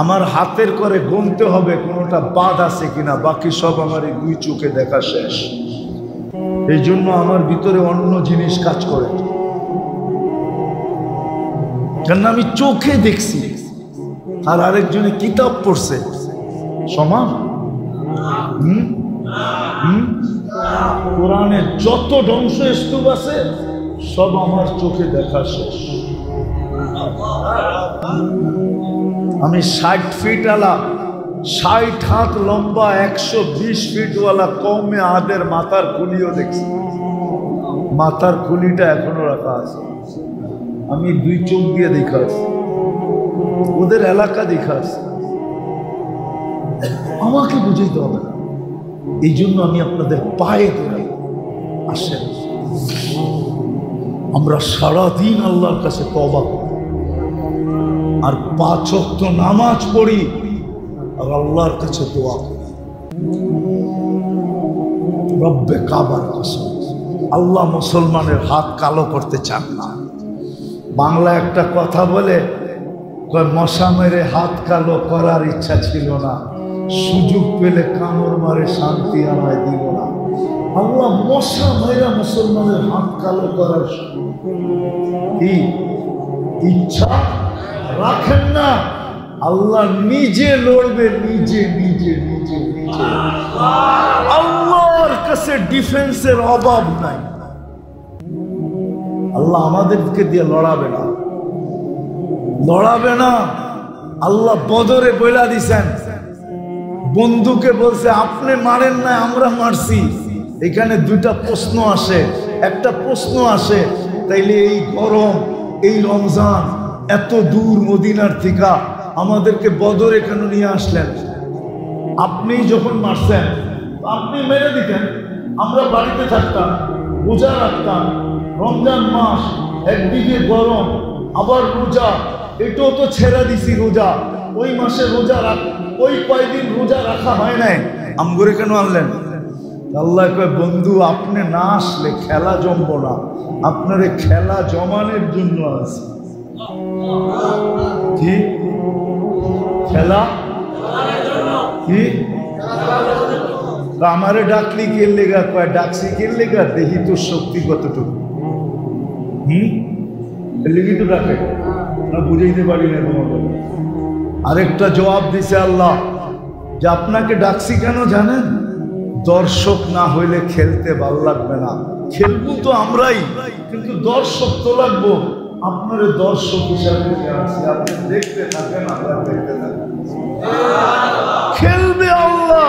আমার হাতের করে গুনতে হবে কোনটা বাদ আছে কিনা, বাকি সব আমার এই 2 চোখে দেখা শেষ। এই জন্য আমার ভিতরে অন্য জিনিস কাজ করে, কেন আমি চোখে দেখছি আর আরেকজনে কিতাব পড়ছে। সমান? কোরআনের যত ধ্বংস স্তূপ আছে সব আমার চোখে দেখা শেষ। আমি 60 ফিট আলা, 60 হাত লম্বা, 120 ফিট ওয়ালা কওমে আদের মাথার খুলিও দেখছি। মাথার খুলিটা এখনো রাখা আছে, আমি 2 চোখ দিয়ে দেখা আছি, ওদের এলাকা দেখা আছে। আমাকে বুঝাইতে হবে না, এই জন্য আমি আপনাদের পায়ে ধরে আসেন। আমরা সারাদিন আল্লাহর কাছে তওবা করি আর 5 ওয়াক্ত নামাজ পড়ি আর আল্লাহর কাছে দোয়া করি। রব্বে কাবার কসম, আল্লাহ মুসলমানের হাত কালো করতে চান না। বাংলা একটা কথা বলে, মশা মেরে হাত কালো করার ইচ্ছা ছিল না, সুযোগ পেলে কামড় মারে শান্তি আমায় দিল না। আল্লাহ মশা মেরা মুসলমানের হাত কালো করার কি ইচ্ছা রাখেন না। আল্লাহ নিজে লড়বে, নিজে নিজে নিজে নিজে। আল্লাহর কাছে ডিফেন্সের অভাব নাই। আল্লাহ আমাদেরকে দিয়ে লড়াবে না, লড়াবে না। আল্লাহ বদরে বইলা দিছেন, বন্ধুকে বলছে আপনি মারেন না, আমরা মারছি। এখানে দুইটা প্রশ্ন আসে। একটা প্রশ্ন আসে, তাইলে এই গরম, এই রমজান, এত দূর মদিনার থেকে আমাদেরকে বদরে কেন নিয়ে আসলেন? আপনি যখন মারছেন আপনি মেরে দিতেন, আমরা বাড়িতে থাকতাম, রোজা রাখতাম। রমজান মাস, একদিকে গরম, আবার রোজা, এটাও তো ছেড়ে দিছি রোজা। ওই মাসে রোজা ওই কয়দিন রোজা রাখা হয় নাই, আমগরে কেন আনলেন? আল্লাহ কয়, বন্ধু আপনি না আসলে খেলা জমবো না, আপনার খেলা জমানোর জন্য আছে। কি খেলা? কি আমারে ডাকলি কে লেগা? কয় ডাকছি কে লেগা? দেখি তোর শক্তি কতটুকু। লেগে তো ডাকে না, বুঝাইতে পারি না তোমাকে। আরেকটা জবাব দিছে আল্লাহ যে আপনাকে ডাকছি কেন জানেন? দর্শক না হইলে খেলতে ভাল লাগবে না। খেলবো তো আমরাই, কিন্তু দর্শক তো লাগবো। আপনার দর্শক হিসাবে আপনি দেখতে থাকেন, আমরা দেখতে থাকেন। খেলবে আল্লাহ,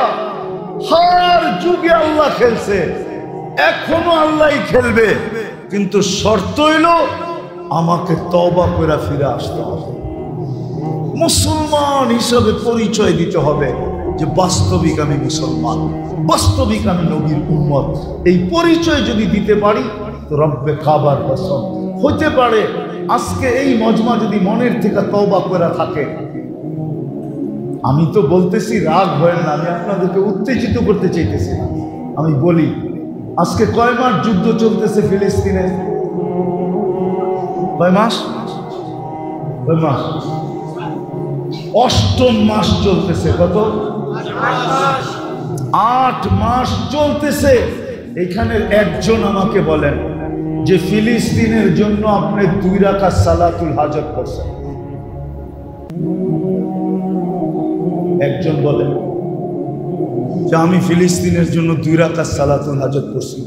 হার যুগে আল্লাহ খেলছে, এখনো আল্লাহই খেলবে, কিন্তু শর্ত হইল আমাকে তওবা করে ফিরে আসতে হবে। মুসলমান হিসাবে পরিচয় দিতে হবে যে বাস্তবিক আমি মুসলমান, বাস্তবিক আমি নবীর উম্মত। এই পরিচয় যদি দিতে পারি তো রব্বে কাবার কসম, হতে পারে আজকে এই মজমা যদি মনের থেকে তওবা করে থাকে। আমি তো বলতেছি রাগ হয় না, আমি আপনাদেরকে উত্তেজিত করতে চাইতেছি না। আমি বলি আজকে কয় মাস যুদ্ধ চলতেছে ফিলিস্তিনে? কয় মাস? কয় মাস? 8ম মাস চলতেছে। কত? 8 মাস চলতেছে। এখানে একজন আমাকে বলেন যে ফিলিস্তিনের জন্য আপনি 2 রাকাত সালাতুল হাজত করছেন? একজন বলেন যে আমি ফিলিস্তিনের জন্য 2 রাকাত সালাতুল হাজত করছি?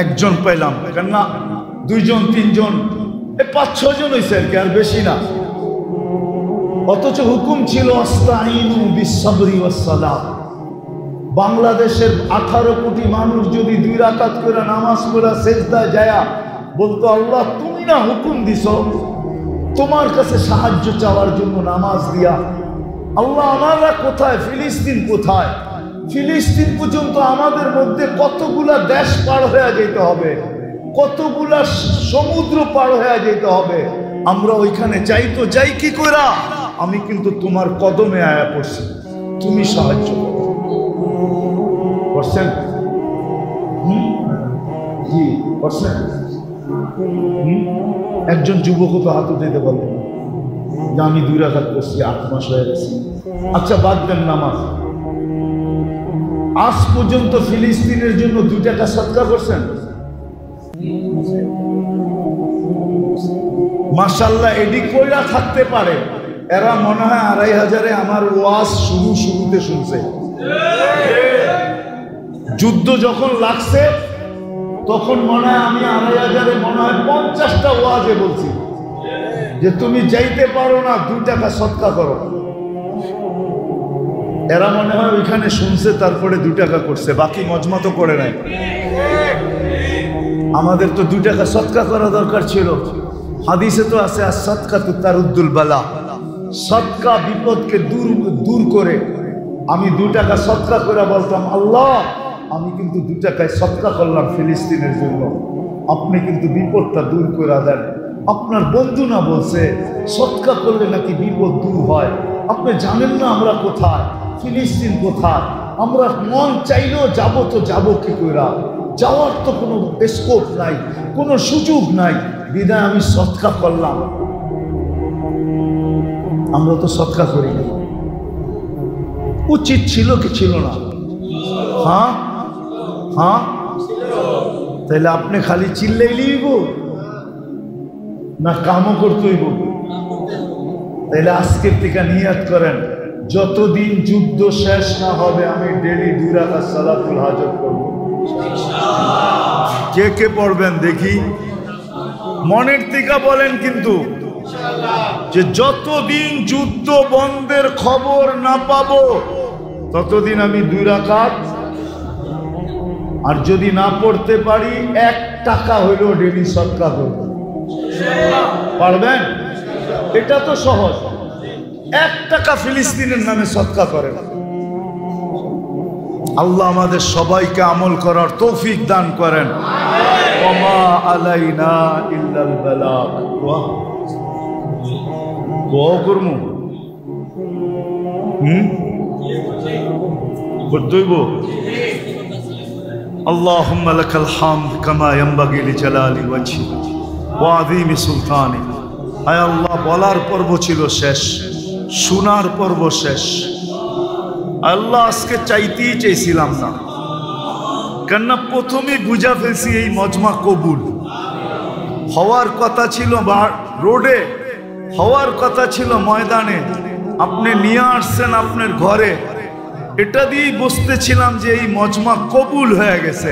একজন পেলাম, কেন না 2 জন 3 জন, 5-6 জন হয়েছে আর কি, আর বেশি না। অথচ হুকুম ছিল আস্তাইনু বিসসবরি ওয়াসসালাহ। বাংলাদেশের 18 কোটি মানুষ যদি 2 রাকাত করে নামাজ পড়া সেজদায় যায়া বলতো, আল্লাহ তুমি না হুকুম দিছো তোমার কাছে সাহায্য চাওয়ার জন্য নামাজ দিয়া, আল্লাহ আমরা কোথায়? ফিলিস্তিন কোথায়? ফিলিস্তিন পর্যন্ত আমাদের মধ্যে কতগুলা দেশ পার হয়ে যেতে হবে, কতগুলা সমুদ্র পার হয়ে যেতে হবে। আমরা ওইখানে যাই তো যাই কি কইরা? আমি কিন্তু তোমার কদমে আয়া পড়ছি, তুমি সাহায্য করছেন। জি করছেন। একজন যুবকও তো হাত উঠাইতে বলবেন যে আমি 2 রাকাত করছি, 8 মাস হয়ে গেছে। আচ্ছা বাদ দেন নামাজ, আজ পর্যন্ত ফিলিস্তিনের জন্য 2 টাকা সদকা করছেন? মাশাআল্লাহ, এডি কইরা থাকতে পারে। এরা মনে হয় 2500-এ আমার ওয়াজ শুরুতে শুনছে। যুদ্ধ যখন লাগছে তখন মনে হয় আমি 2500-এ মনে হয় 50টা ওয়াজে বলছি যে তুমি যাইতে পারো না, 2 টাকা সদকা করো। এরা মনে হয় ওইখানে শুনছে, তারপরে 2 টাকা করছে, বাকি মজমা তো করে নাই। আমাদের তো 2 টাকা সদকা করা দরকার ছিল। হাদিসে তো আছে as-সাদকাতু তারুদ্দুল বালা, সদকা বিপদকে দূর করে। আমি 2 টাকা সদকা করে বলতাম, আল্লাহ আমি কিন্তু 2 টাকায় সদকা করলাম ফিলিস্তিনের জন্য, আপনি কিন্তু বিপদটা দূর করে দেন। আপনার বন্ধু না বলছে সদকা করলে নাকি বিপদ দূর হয়? আপনি জানেন না আমরা কোথায়, ফিলিস্তিন কোথায়? আমরা মন চাইলেও যাবো তো যাবো কি করে? যাওয়ার তো কোনো স্কোপ নাই, কোনো সুযোগ নাই, বিদায় আমি সদকা করলাম। আমরা তো সদকা করি না। উচিত ছিল কি ছিল না? হ্যাঁ হ্যাঁ, তাহলে আপনি খালি চিল্লাইলেই না কামও করতেইব? তাহলে আজকের থেকে নিয়াত করেন, যতদিন যুদ্ধ শেষ না হবে আমি ডেলি 2 রাকাত সালাতুল হাজত করব। কে কে পড়বেন দেখি, মনের থেকে বলেন কিন্তু, যে যতদিন যুদ্ধ বন্ধের খবর না পাবো ততদিন আমি 2 রাকাত, আর যদি না পড়তে পারি 1 টাকা হইলেও ডেলি সদকা করব। পারবেন? এটা তো সহজ। 1 টাকা ফিলিস্তিনের নামে সদকা করেন। আল্লাহ আমাদের সবাইকে আমল করার তৌফিক দান করেন। ওমা আলাইনা ইল্লাল বালাগ। দোয়া করমু করতেইব। আল্লাহুম্মা লাকাল হামদ কামা ইয়ানবাগি লিজালালি ওয়াজহি ওয়া আযীমি সুলতানি। আয় আল্লাহ, বলার পর্ব ছিল শেষ, শোনার পর্ব শেষ। আল্লাহ আজকে চাইতেই চাইছিলাম না, কেননা প্রথমে বুঝা ফেলছি এই মজমা কবুল হওয়ার কথা ছিল, রোডে হওয়ার কথা ছিল, ময়দানে আপনি নিয়ে আসছেন আপনার ঘরে, এটা দিয়েই বুঝতেছিলাম যে এই মজমা কবুল হয়ে গেছে।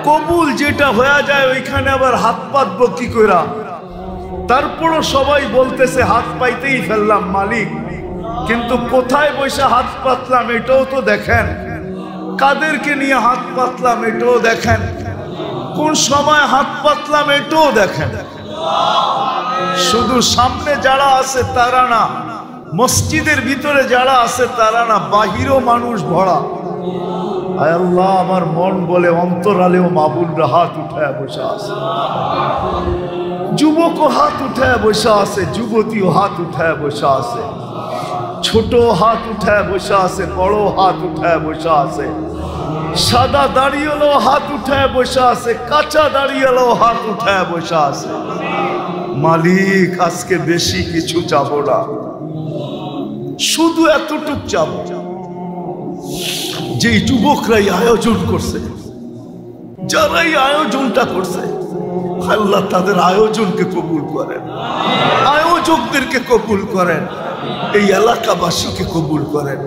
কবুল যেটা হয়ে যায় ওইখানে আবার হাত পাতবো কি কইরা? তারপরও সবাই বলতেছে হাত পাইতেই ফেললাম মালিক, কিন্তু কোথায় বসে হাত পাতলাম এটাও তো দেখেন, কাদেরকে নিয়ে হাত পাতলাম এটাও দেখেন, কোন সময় হাত পাতলাম এটাও দেখেন। শুধু সামনে যারা আছে তারা না, মসজিদের ভিতরে যারা আছে তারা না, বাহিরও মানুষ ভরা। আয় আল্লাহ, আমার মন বলে অন্তরালেও মাবুলরা হাত উঠায় বসে আছে, যুবকও হাত উঠায় বসে আছে, যুবতীও হাত উঠায় বসে আছে, ছোট হাত উঠায় বসে আছে, বড় হাত উঠায় বসে আছে, সাদা দাড়িওয়ালাও হাত উঠায় বসে আছে, কাঁচা দাড়িওয়ালাও হাত উঠায় বসে আছে। মালিক, আজকে বেশি কিছু চাব না, শুধু এতটুক চাব, যে যুবকরাই আয়োজন করছে, যারাই আয়োজনটা করছে, আল্লাহ তাদের আয়োজনকে কবুল করেন, আয়োজকদেরকে কবুল করেন, এই এলাকাবাসীকে কবুল করেন,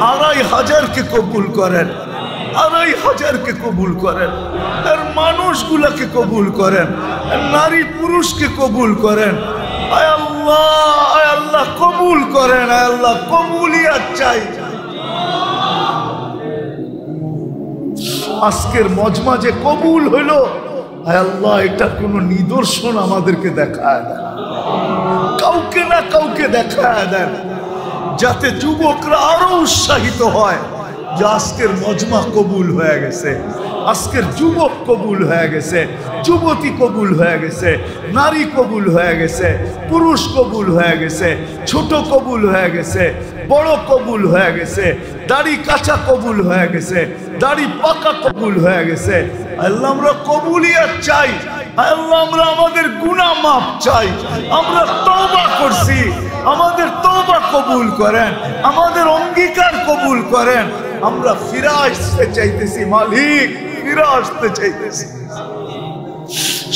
2500কে কবুল করেন, 2500কে কবুল করেন, আর মানুষগুলাকে কবুল করেন, নারী পুরুষকে কবুল করেন। আয় আল্লাহ কবুল করেন, আয় আল্লাহ কবুলিয়াত চাই। আজকের মজমা যে কবুল হইল, আয় আল্লাহ এটা কোনো নিদর্শন আমাদেরকে দেখায় দেন, কাউকে না কাউকে দেখায় দেন, যাতে যুবকরা আরো উৎসাহিত হয় যে আজকের মজমা কবুল হয়ে গেছে, আজকের যুবক কবুল হয়ে গেছে, যুবতী কবুল হয়ে গেছে, নারী কবুল হয়ে গেছে, পুরুষ কবুল হয়ে গেছে, ছোট কবুল হয়ে গেছে, বড় কবুল হয়ে গেছে, দাড়ি কাঁচা কবুল হয়ে গেছে, দাড়ি পাকা কবুল হয়ে গেছে। আল্লাহ আমরা কবুলিয়াত চাই, আল্লাহ আমরা আমাদের গুনাহ মাফ চাই, আমরা তওবা করছি, আমাদের তওবা কবুল করেন, আমাদের অঙ্গীকার কবুল করেন। আমরা ফিরে আসতে চাইতেছি মালিক, ফিরে আসতে চাইতেছি।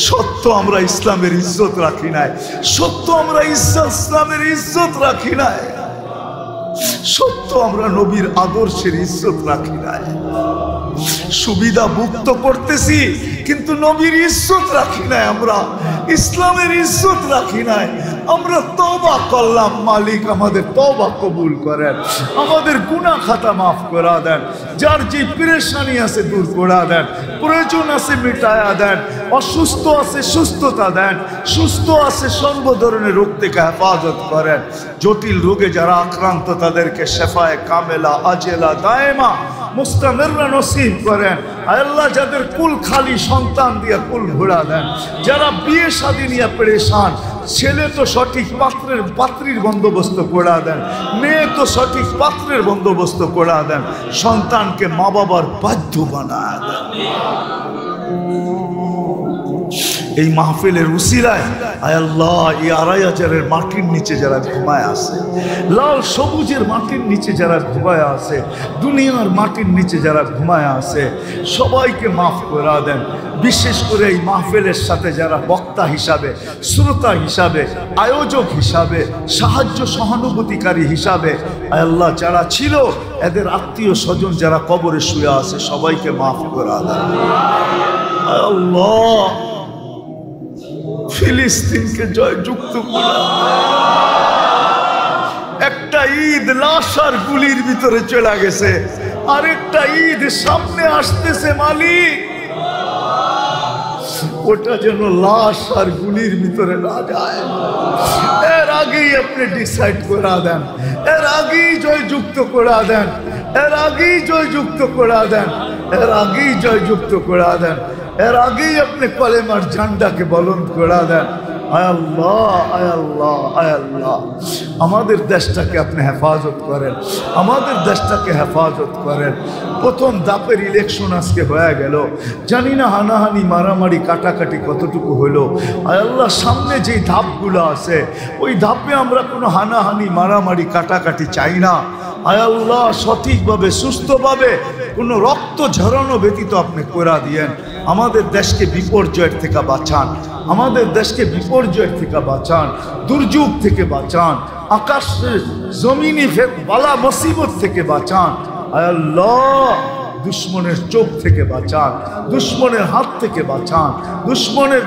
সত্য আমরা ইসলামের ইজ্জত রাখি নাই, সত্য আমরা ইসলামের ইজ্জত রাখি নাই, সত্য আমরা নবীর আদর্শের ইজ্জত রাখি নাই। সুবিধা ভুক্ত করতেছি কিন্তু নবীর ইজ্জত রাখি নাই, আমরা ইসলামের ইজ্জত রাখি নাই। আমরা তওবা করলাম, মালিক আমাদের তওবা কবুল করেন, আমাদের গুনাহ খাতা মাফ করা দেন, যার যে পেরেশানি আছে দূর করে দেন, প্রয়োজন আছে মিটায়া দেন, অসুস্থ আছে সুস্থতা দেন, সুস্থ আছে সর্ব ধরনের রোগ থেকে হেফাজত করেন। জটিল রোগে যারা আক্রান্ত তাদেরকে শেফায়ে কামেলা আজেলা দায়েমা মুস্তামিররা নসিব করেন। আল্লাহ যাদের কুল খালি সন্তান দিয়ে কুল ঘোরা দেন, যারা বিয়ে শাদী নিয়ে পেরেশান, ছেলে তো সঠিক পাত্রীর বন্দোবস্ত করে দেন, মেয়ে তো সঠিক পাত্রের বন্দোবস্ত করে দেন, সন্তানকে মা বাবার বাধ্য বানায় দেন। এই মাহফিলের উসিলায় আয় আল্লাহ এই 2500-এর মাটির নিচে যারা ঘুমায় আছে, লাল সবুজের মাটির নিচে যারা ঘুমায় আছে, দুনিয়ার মাটির নিচে যারা ঘুমায় আছে, সবাইকে মাফ করে দেন। বিশেষ করে এই মাহফিলের সাথে যারা বক্তা হিসাবে, শ্রোতা হিসাবে, আয়োজক হিসাবে, সাহায্য সহানুভূতিকারী হিসাবে আয় আল্লাহ যারা ছিল, এদের আত্মীয় স্বজন যারা কবরে শুয়ে আছে, সবাইকে মাফ করে দেন। আয় আল্লাহ ফিলিস্তিনকে জয়যুক্ত করে। একটা ঈদ লাশ আর গুলির ভিতরে চলে গেছে, আরেকটা ঈদ সামনে আসতেছে মালিক, ওটা যেন লাশ আর গুলির ভিতরে না যায়। এর আগেই আপনি ডিসাইড করে দেন, এর আগেই জয়যুক্ত করে দেন, এর আগেই জয়যুক্ত করে দেন, এর আগেই জয়যুক্ত করে দেন, এর আগেই আপনি কলেমার ঝান্ডাকে বলন্দ করে দেন। আয় আল্লাহ, আয় আল্লাহ, আয় আল্লাহ আমাদের দেশটাকে আপনি হেফাজত করেন, আমাদের দেশটাকে হেফাজত করেন। প্রথম ধাপের ইলেকশন আজকে হয়ে গেল, জানি না হানাহানি মারামারি কাটাকাটি কতটুকু হলো। আয় আল্লাহ সামনে যেই ধাপগুলো আছে ওই ধাপে আমরা কোনো হানাহানি মারামারি কাটাকাটি চাই না। আয় আল্লাহ সঠিকভাবে সুস্থভাবে কোনো রক্ত ঝরানো ব্যতীত আপনি করা দিয়েন। আমাদের দেশকে বিপর্যয়ের থেকে বাঁচান, আমাদের দেশকে বিপর্যয়ের থেকে বাঁচান, দুর্যোগ থেকে বাঁচান, আকাশের জমিনে বালা মুসিবত থেকে বাঁচান। আয় আল্লাহ দুশ্মনের চোখ থেকে বাঁচান, দুশ্মনের হাত থেকে বাঁচান, দুশ্মনের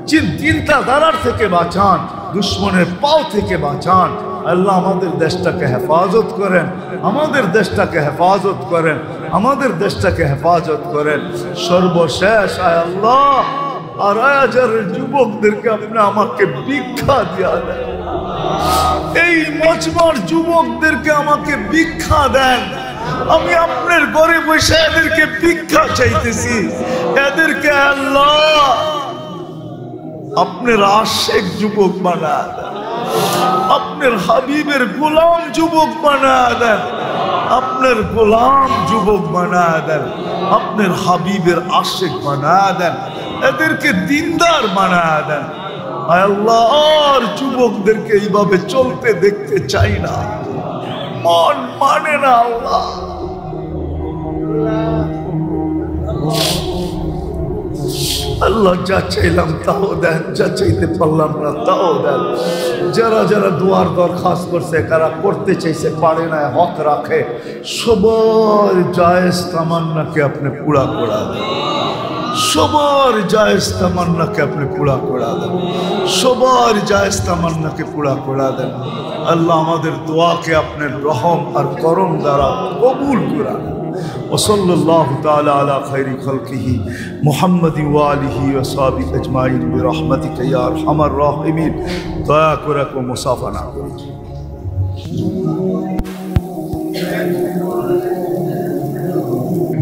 চিন্তাধারার থেকে বাঁচান, দুশ্মনের পাও থেকে বাঁচান। আল্লাহ আমাদের দেশটাকে হেফাজত করেন, আমাদের দেশটাকে হেফাজত করেন, আমাদের দেশটাকে হেফাজত করেন। সর্বশেষ আয় আল্লাহ 2500-এর যুবকদেরকে আপনি আমাকে ভিক্ষা দিয়া দেন, এই মজমার যুবকদেরকে আমাকে ভিক্ষা দেন। আমি আপনার ঘরে বসে এদেরকে ভিক্ষা চাইতেছি, এদেরকে আল্লাহ আপনার আশেক যুবক বানা দেন, আপনার হাবিবের গোলাম যুবক বানা দেন, আপনার গোলাম যুবক বানা দেন, আপনার হাবিবের আশেক বানা দেন, এদেরকে দিনদার বানা দেন। আল্লাহ আর যুবকদেরকে এইভাবে চলতে দেখতে চাই না, মন মানে না। আল্লাহ আল্লাহ যা চাইলাম তাও দেন, যা চাইতে পারলাম না তাও দেন। যারা যারা দুয়ার দরখাস্ত করছে, কারা করতে চাইছে পারে না, হক রাখে, সবার জায়েজ তামান্নাকে আপনি পুরা করা দেন, সবার জায়েজ তামান্নাকে আপনি পুরা করা দেন, সবার জায়েজ তামান্নাকে পুরা করা দেন। আল্লাহ আমাদের দোয়াকে আপনার রহম আর করম দ্বারা কবুল করা দেন। وصلى الله تعالى على خير خلقه محمد وآله وصحبه أجمعين برحمتك يا أرحم الراحمين। দয়া করে মুসাফা না করুন।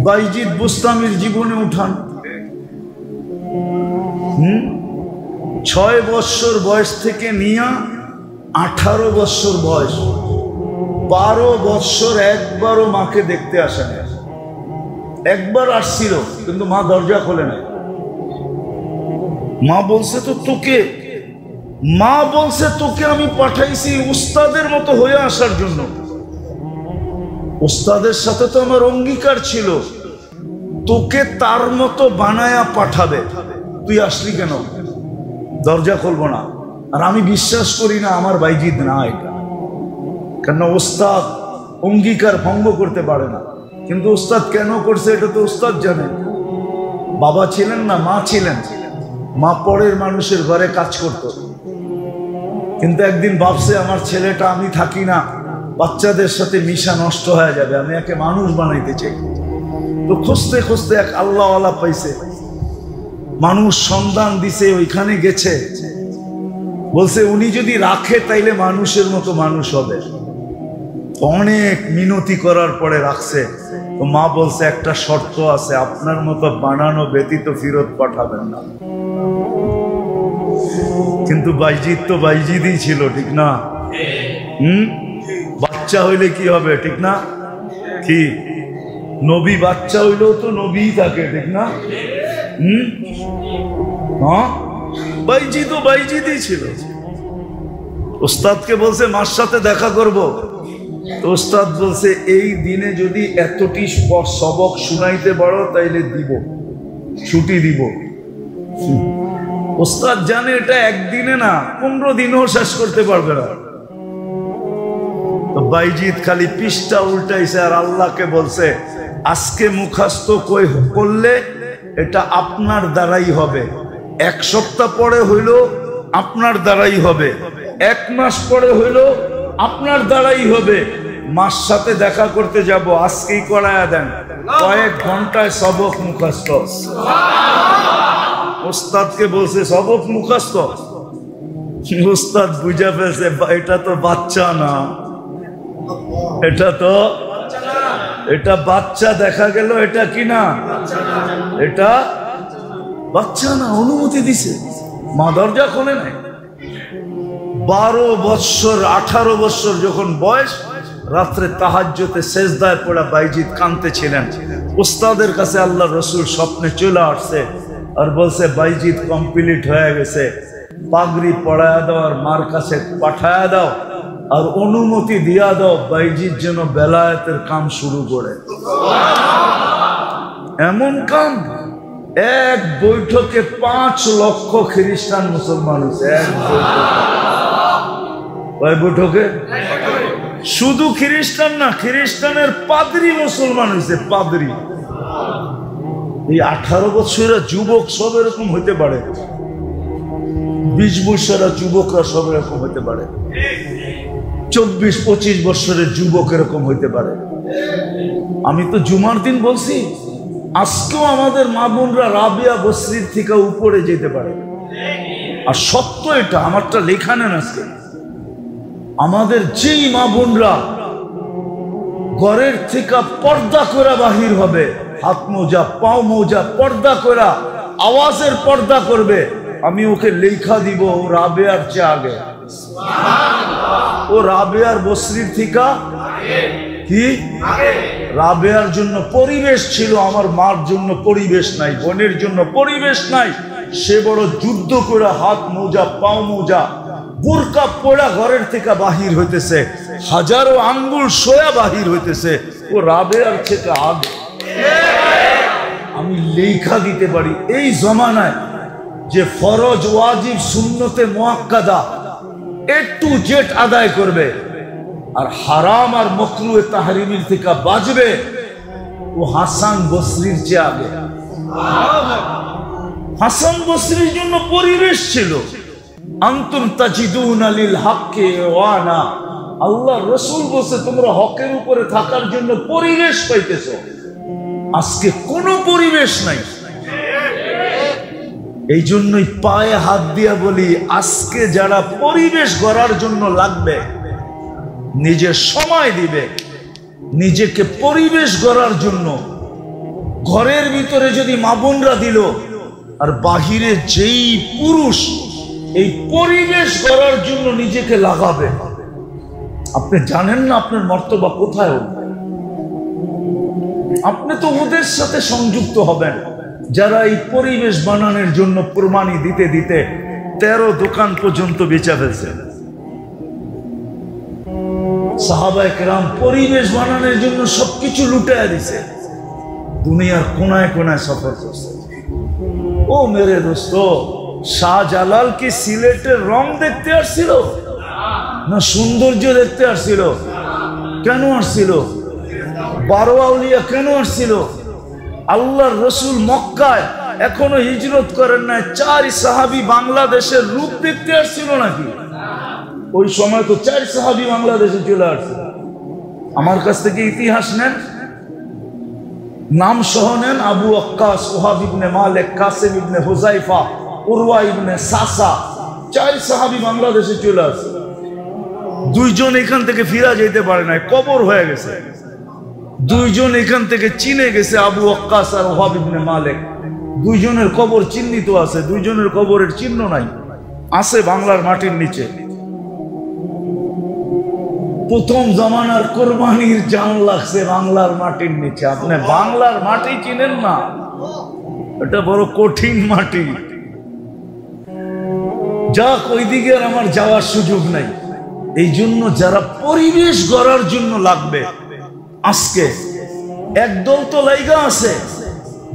বাইজিদ বুস্তামির জীবনে উঠান। 6 বছর বয়স থেকে নিয়ে 18 বছর বয়স, 12 বছর একবারও মাকে দেখতে আসে না। একবার আসছিল কিন্তু মা দরজা খোলে না। মা বলছে তো তোকে, মা বলছে তোকে আমি পাঠাইছি উস্তাদের মতো হয়ে আসার জন্য। উস্তাদের সাথে তো আমার অঙ্গীকার ছিল তোকে তার মতো বানায়া পাঠাবে, তুই আসলি কেন? দরজা খুলবো না। আর আমি বিশ্বাস করি না আমার বাইজিদ না এটা, কেন ওস্তাদ অঙ্গীকার ভঙ্গ করতে পারে না। কিন্তু ওস্তাদ কেন করছে এটা তো ওস্তাদ জানেন। বাবা ছিলেন না, মা ছিলেন। মা পরের মানুষের ঘরে কাজ করত, কিন্তু একদিন ভাবছে আমার ছেলেটা, আমি থাকি না, বাচ্চাদের সাথে মিশা নষ্ট হয়ে যাবে, আমি একে মানুষ বানাইতে চাই। তো খুঁজতে খুঁজতে এক আল্লাহওয়ালা পাইছে, মানুষ সন্ধান দিছে, ওইখানে গেছে, বলছে উনি যদি রাখে তাইলে মানুষের মতো মানুষ হবে। অনেক মিনতি করার পরে রাখছে। তো মা বলছে একটা শর্ত আছে, আপনার মতো বানানো ব্যতীত ফেরত পাঠাবেন না। কিন্তু বাইজিদ তো বাইজিদই ছিল, ঠিক না? বাচ্চা হইলে কি হবে, ঠিক না? কি নবী বাচ্চা হইলেও তো নবীই থাকে, ঠিক না? হ্যাঁ বাইজিদও বাইজিদই ছিল। ওস্তাদকে বলছে মার সাথে দেখা করব, ওস্তাদ বলছে এই দিনে যদি এতটি সবক শুনাইতে পারো তাইলে দিব, ছুটি দিব। ওস্তাদ জানে এটা একদিনে না 15 দিনও শেষ করতে পারবে না। তো বাইজিদ খালি পৃষ্ঠা উল্টাইছে আর আল্লাহকে বলছে আজকে মুখস্থ করলে এটা আপনার দ্বারাই হবে, 1 সপ্তাহ পরে হইল আপনার দ্বারাই হবে, 1 মাস পরে হইল আপনার দ্বারাই হবে। মার সাথে দেখা করতে যাব, আজকেই করায়া দেন, কয়েক ঘন্টায় সবক মুখস্থ। ওস্তাদকে বলছে সবক মুখস্থ। ওস্তাদ বুঝা ফেলছে এটা তো বাচ্চা না, এটা বাচ্চা দেখা গেল, এটা কি না, এটা বাচ্চা না। অনুমতি দিছে, মা দরজা খোলে নাই। 12 বৎসর 18 বৎসর যখন বয়স, রাত্রে তাহাজ্জুদে সেজদায় পড়া বাইজিদ কাঁদতেছিলেন। ওস্তাদের কাছে আল্লাহ রসুল স্বপ্নে চলে আসছে আর বলছে বাইজিদ কমপ্লিট হয়ে গেছে, পাগড়ি পড়ায়া দাও আর মার কাছে পাঠায়া দাও আর অনুমতি দিয়া দাও বাইজিদ যেন বেলায়েতের কাম শুরু করে। এমন কাম, এক বৈঠকে 5 লক্ষ খ্রিস্টান মুসলমান হয়েছে। এক বৈঠকে শুধু খ্রিস্টান না, খ্রিস্টানের পাদ্রী মুসলমান হয়েছে, পাদ্রী। এই 18 বছরের যুবক সব এরকম হইতে পারে, 20 বছরের যুবকরা সব এরকম হইতে পারে, 24-25 বছরের যুবক এরকম হইতে পারে। আমি তো জুমার দিন বলছি, আজকেও আমাদের মা বোনরা রাবিয়া বসরির থেকে উপরে যেতে পারে। আর সত্য এটা, আমারটা লেখা নেন আজকে। আমাদের যেই মা বোনরা ঘরের থেকে পর্দা করে বাহির হবে, হাত মোজা পাও মোজা পর্দা করে আওয়াজের পর্দা করবে, আমি ওকে লেখা দিব ও রাবেয়ার চেয়ে আগে, ও রাবেয়ার বসরির থেকে কি রাবেয়ার জন্য পরিবেশ ছিল, আমার মার জন্য পরিবেশ নাই, বোনের জন্য পরিবেশ নাই। সে বড় যুদ্ধ করে হাত মোজা পাও মোজা বুরকা পড়া ঘরের থেকে বাহির হইতেছে, হাজারো আঙ্গুল সোয়া বাহির হইতেছে, ও রাবেয়ার থেকে আগে। আমি লেখা দিতে পারি এই জমানায় যে ফরজ ওয়াজিব সুন্নতে মুআক্কাদা A to Z আদায় করবে আর হারাম আর মাকরুহে তাহরিমির থেকে বাঁচবে, ও হাসান বসরির চেয়ে আগে। হাসান বসরির জন্য পরিবেশ ছিল। আনতুম তাজিদুনা লিল হাক্কি ওয়ানা, আল্লাহ রাসূল বলছে তোমরা হকের উপরে থাকার জন্য পরিবেশ পাইতেছো। আজকে কোনো পরিবেশ নাই। এই জন্যই পায়ে হাত দিয়া বলি, আজকে যারা পরিবেশ গড়ার জন্য লাগবে, নিজের সময় দিবে নিজেকে পরিবেশ গড়ার জন্য, ঘরের ভিতরে যদি মা বোনরা দিল আর বাহিরে যেই পুরুষ এই পরিবেশ গড়ার জন্য নিজেকে লাগাবে, আপনি জানেন না আপনার মর্তবা কোথায়। আপনি তো ওদের সাথে সংযুক্ত হবেন যারা এই পরিবেশ বানানোর জন্য প্রমাণী দিতে দিতে 13 দোকান পর্যন্ত বেচা ফেলছে। সাহাবায়ে কেরাম পরিবেশ বানানোর জন্য সবকিছু লুটায়া দিছে, দুনিয়ার কোনায় কোনায় সফর করছে। ও মেরে দোস্ত, শাহজালাল কি সিলেটের রং দেখতে আসছিল না সৌন্দর্য দেখতে আসছিল? কেন আসছিল? 12 আউলিয়া কেন আসছিল? আল্লাহর রসুল মক্কায় এখনো হিজরত করেন নাই, 4 সাহাবী বাংলাদেশের রূপ দেখতে আসছিল নাকি? ওই সময় তো 4 সাহাবী বাংলাদেশে চলে আসছিল। আমার কাছ থেকে ইতিহাস নেন, নাম সহ নেন। আবু ওয়াক্কাস, ওহাব ইবনে মালিক, কাসিম ইবনে হুযায়ফা, উরওয়া ইবনে সাসা, 4 সাহাবী বাংলাদেশে চলে আসছে। 2 জন এখান থেকে ফিরা যেতে পারে নাই, কবর হয়ে গেছে। 2 জন এখান থেকে চীনে গেছে, আবু ওয়াক্কাস আর ওহাব ইবনে মালিক। 2 জনের কবর চিহ্নিত আছে, 2 জনের কবরের চিহ্ন নাই, আছে বাংলার মাটির নিচে। প্রথম জামানার কোরবানির জান লাগছে বাংলার মাটির নিচে। আপনি বাংলার মাটি চিনেন না, এটা বড় কঠিন মাটি। যাক ওইদিকে আর আমার যাওয়ার সুযোগ নাই। এই জন্য যারা পরিবেশ গড়ার জন্য লাগবে, আজকে একদল তো লাইগা আছে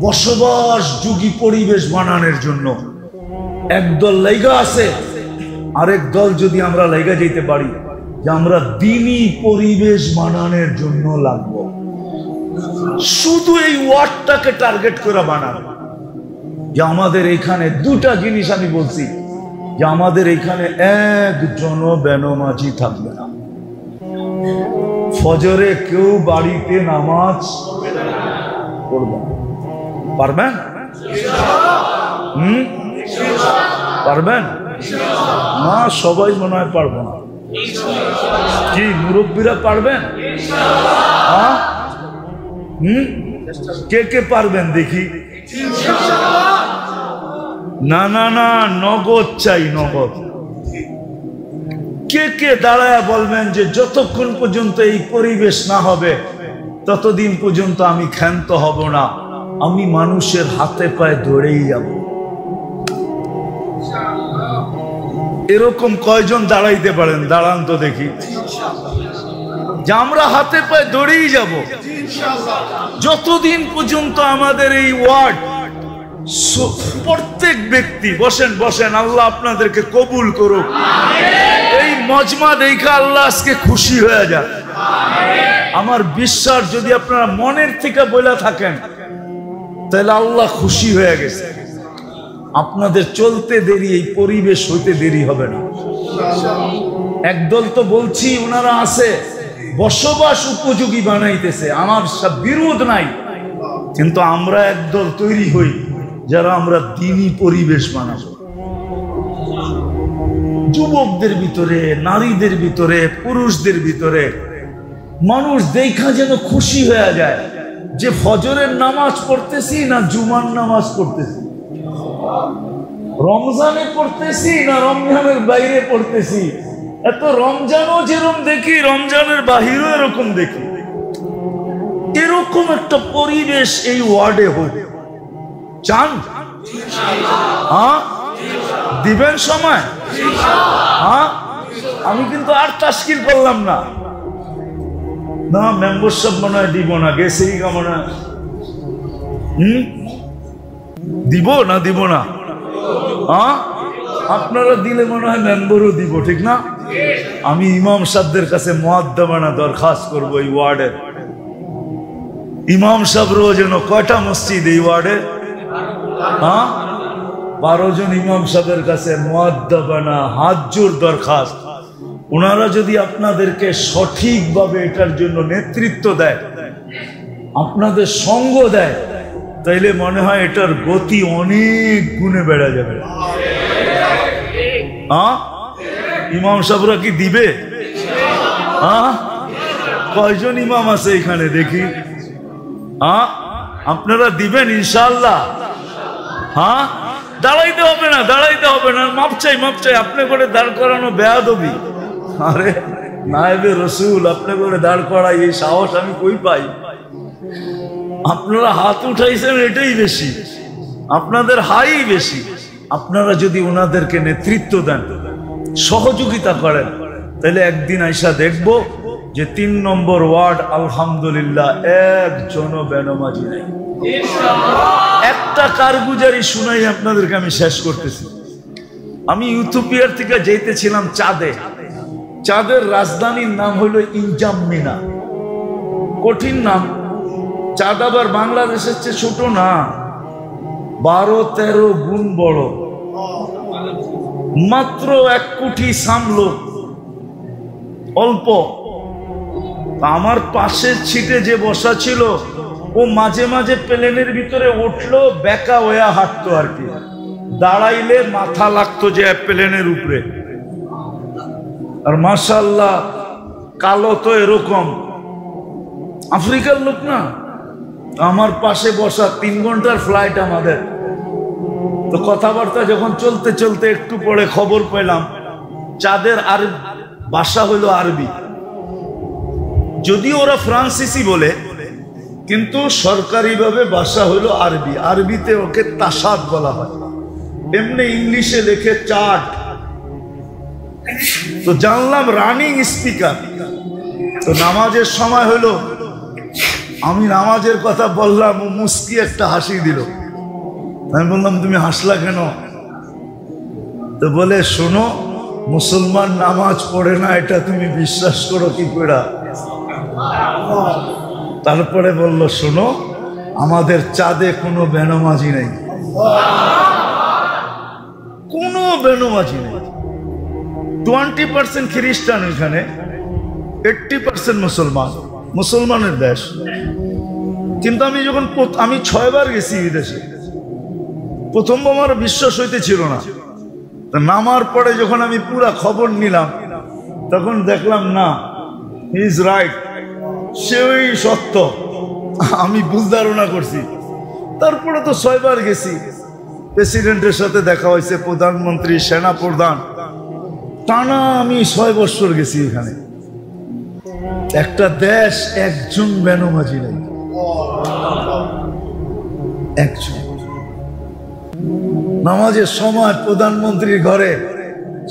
বসবাস যোগী পরিবেশ বানানোর জন্য, একদল লাইগা আছে, আরেক দল যদি আমরা লাইগা যেতে পারি যে আমরা দ্বীনি পরিবেশ বানানোর জন্য লাগবো, শুধু এই ওয়ার্ডটাকে টার্গেট করে বানানো। যে আমাদের এখানে দুটা জিনিস আমি বলছি, যে আমাদের এখানে একজন বেনমাজি থাকবে না। ফজরে কেউ বাড়িতে নামাজ পড়বে না। পারবেন? পারবেন না? সবাই মনে হয় পারবো না। কি মুরব্বীরা পারবেন? কে কে পারবেন দেখি? না না না, নগদ চাই, নগদ। কে কে দাঁড়ায় বলবেন যে যতক্ষণ পর্যন্ত এই পরিবেশ না হবে ততদিন পর্যন্ত আমি ক্ষান্ত হব না, আমি মানুষের হাতে পায়ে দৌড়েই যাব। এরকম কয়জন দাঁড়াইতে পারেন? দাঁড়ান তো দেখি। যে আমরা হাতে পায়ে দৌড়েই যাব যতদিন পর্যন্ত আমাদের এই ওয়ার্ড, প্রত্যেক ব্যক্তি, বসেন বসেন, আল্লাহ আপনাদেরকে কবুল করুক। এই মজমা দেখা আল্লাহ আজকে খুশি হয়ে যাক। আমার বিশ্বাস যদি আপনারা মনের থেকে বলে থাকেন তাহলে আল্লাহ খুশি হয়ে গেছে। আপনাদের চলতে দেরি, এই পরিবেশ হইতে দেরি হবে না। একদল তো বলছি ওনারা আছে বসবাস উপযোগী বানাইতেছে, আমার সব বিরোধ নাই, কিন্তু আমরা একদল তৈরি হই যারা আমরা দ্বীনি পরিবেশ বানাবো। যুবকদের ভিতরে, নারীদের ভিতরে, পুরুষদের ভিতরে মানুষ দেখা যেন খুশি হয়ে যায় যে ফজরের নামাজ পড়তেছি না জুমার নামাজ পড়তেছি, রমজানে পড়তেছি না রমজানের বাইরে পড়তেছি। এত রমজানও যেরকম দেখি, রমজানের বাহিরও এরকম দেখি। এরকম একটা পরিবেশ এই ওয়ার্ডে হোক। চান? দিবেন সময়? আমি কিন্তু আর তাস্কিল করলাম না। না মেম্বারশিপ মনে হয় দিব না, গেছেই মনে হয়। দিব না? দিব না? আপনারা দিলে মনে হয় মেম্বারও দিব, ঠিক না? আমি ইমাম সাহেবদের কাছে মুআদ্দাবানা দরখাস্ত করবো এই ওয়ার্ডের। ইমাম সাহেবরাও যেন কয়টা মসজিদ এই ওয়ার্ডে? 12 জন ইমাম সাহেবের কাছে মুআদ্দাবানা হাত জোর দরখাস্ত। ওনারা যদি আপনাদেরকে সঠিকভাবে এটার জন্য নেতৃত্ব দেয়, আপনাদের সঙ্গ দেয়, তাইলে মনে হয় এটার গতি অনেক গুণে বেড়ে যাবে। ইমাম সাহেবরা কি দিবে? কয়জন ইমাম আছে এখানে দেখি? আপনারা দিবেন ইনশাআল্লাহ? দাঁড়াইতে হবে না, দাঁড়াইতে হবে না, মাপ চাই, মাপ চাই। আপনি করে দাঁড় করানো বেয়াদবি। আরে নায়েবে রসুল, আপনি করে দাঁড় করাই এই সাহস আমি কই পাই? আপনারা হাত উঠাইছেন এটাই বেশি, আপনাদের হাই বেশি। আপনারা যদি ওনাদেরকে নেতৃত্ব দেন, সহযোগিতা করেন, তাহলে একদিন আইসা দেখব যে 3 নম্বর ওয়ার্ড আলহামদুলিল্লাহ একজনও বেনমাজি নাই। একটা কারগুজারি শুনাই আপনাদেরকে আমি শেষ করতেছি। আমি ইউথোপিয়ার থেকে যেতেছিলাম চাঁদে। চাঁদের রাজধানীর নাম হলো ইনজাম্মিনা। কঠিন নাম। চাঁদ আবার বাংলাদেশের চেয়ে ছোট না, 12-13 গুণ বড়। মাত্র 1 কোটি সামলো, অল্প। আমার পাশের সিটে যে বসা ছিল ও মাঝে মাঝে প্লেনের ভিতরে উঠলো, বেকা হয়ে হাঁটতো আর কি। দাঁড়াইলে মাথা লাগতো যে প্লেনের উপরে। আর মাশাআল্লাহ কালো তো এরকম, আফ্রিকার লোক না। আমার পাশে বসা, 3 ঘন্টার ফ্লাইট আমাদের। তো কথাবার্তা যখন চলতে চলতে একটু পরে খবর পেলাম চাঁদের আর ভাষা হলো আরবি। যদিও ওরা ফ্রান্সিসি বলে, কিন্তু সরকারিভাবে ভাষা হলো আরবি। আরবিতে ওকে তাসাদ বলা হয়। এমনি ইংলিশে লেখে চাঁদ, তো জানলাম রানিং স্পিকার। তো নামাজের সময় হলো, আমি নামাজের কথা বললাম, ও মুস্কি একটা হাসি দিল। আমি বললাম তুমি হাসলা কেন? তো বলে শোনো, মুসলমান নামাজ পড়ে না এটা তুমি বিশ্বাস করো কি করে? তারপরে বলল শোনো, আমাদের চাঁদে কোনো বেনামাজি নেই, কোনো বেনামাজি নেই। 20% খ্রিস্টান এখানে, 80% মুসলমান, মুসলমানের দেশ। কিন্তু আমি যখন আমি 6 বার গেছি বিদেশে, প্রথম আমার বিশ্বাস হইতে ছিল না। নামার পরে যখন আমি পুরা খবর নিলাম, তখন দেখলাম না, হি ইজ রাইট, সেই সত্য। আমি ভুল ধারণা করছি। তারপরে তো 6 বার গেছি, প্রেসিডেন্টের সাথে দেখা হয়েছে, প্রধানমন্ত্রী, সেনা প্রধান, টানা আমি 6 বছর গেছি এখানে। একটা দেশ একজন বেনামাজি নেই, একজন। নামাজের সময় প্রধানমন্ত্রীর ঘরে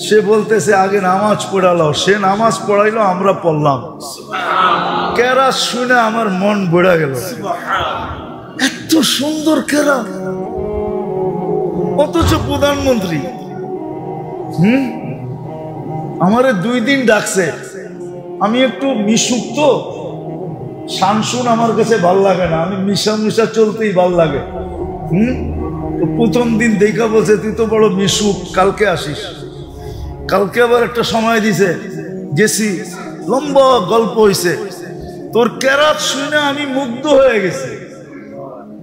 সে বলতেছে আগে নামাজ পড়ালো, সে নামাজ পড়াইলো, আমরা পড়লাম। কেরাত শুনে আমার মন বেড়ে গেল, এত সুন্দর কেরাত, অথচ প্রধানমন্ত্রী। আমারে 2 দিন ডাকছে, আমি একটু মিশুক, তো শানসুন আমার কাছে ভাল লাগে না, আমি মিশা মিশা চলতেই ভাল লাগে। তো প্রথম দিন দেখা বলছে তুই তো বড় মিশুক, কালকে আসিস। কালকে আবার একটা সময় দিছে, গেছি, লম্বা গল্প হইছে। তোর কেরাত শুনে আমি মুগ্ধ হয়ে গেছি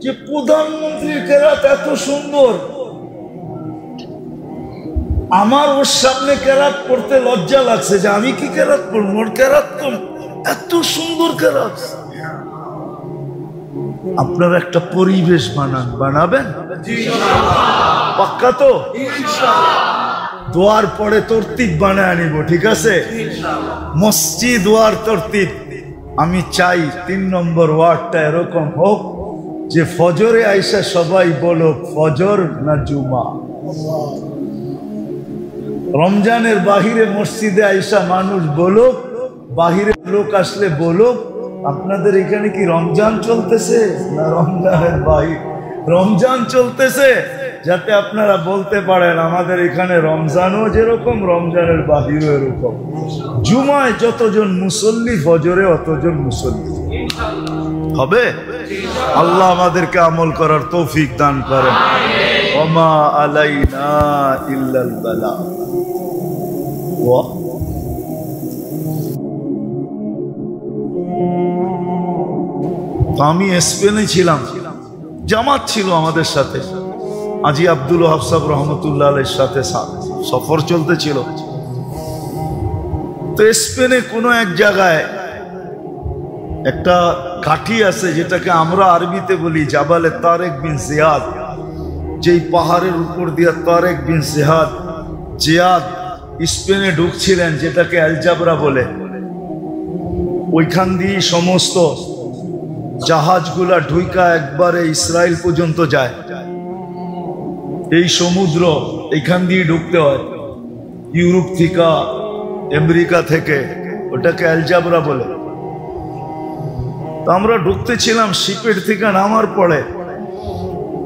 যে প্রধানমন্ত্রীর কেরাত এত সুন্দর। আমার ওর সামনে কেরাত পড়তে লজ্জা লাগছে যে আমি কি কেরাত পড়ব, ওর কেরাত তো এত সুন্দর কেরাত। আপনারা একটা পরিবেশ বানান, বানাবেন পাক্কা তো? দোয়ার পরে তরতিব বানায় আনিব, ঠিক আছে? মসজিদ ওয়ার তরতিব। আমি চাই 3 নম্বর ওয়ার্ডটা এরকম হোক যে ফজরে আইসা সবাই বলো ফজর না জুমা। রমজানের বাহিরে মসজিদে আইসা মানুষ বলো, বাহিরে লোক আসলে বলো আপনাদের এখানে কি রমজান চলতেছে না রমজানের বাহির? রমজান চলতেছে, যাতে আপনারা বলতে পারেন আমাদের এখানে রমজানও যেরকম, রমজানের বাহিরও এরকম। জুমায় যতজন মুসল্লি, ফজরে অতজন মুসল্লি হবে। আল্লাহ আমাদেরকে আমল করার তৌফিক দান করেন। ওমা আলাইনা ইল্লাল বালাগ। আমি স্পেনে ছিলাম, জামাত ছিল আমাদের সাথে, আজি আব্দুল ওয়াহাব সাহেব রহমতুল্লাহ আলাইহির সাথে সফর চলতেছিল। তো স্পেনে কোনো এক জায়গায় একটা ঘাঁটি আছে যেটাকে আমরা আরবিতে বলি জাবালে তারেক বিন জিয়াদ। যেই পাহাড়ের উপর দিয়ে তারেক বিন জিয়াদ স্পেনে ঢুকছিলেন, যেটাকে আলজাবরা বলে, ওইখান দিয়ে সমস্ত জাহাজগুলা ঢুইকা একবারে ইসরায়েল পর্যন্ত যায়। এই সমুদ্র এখান দিয়ে ঢুকতে হয়, ইউরোপ থেকে, আমেরিকা থেকে, ওটাকে আলজাবরা বলে। তো আমরা ঢুকতেছিলাম, শিপের থেকে নামার পরে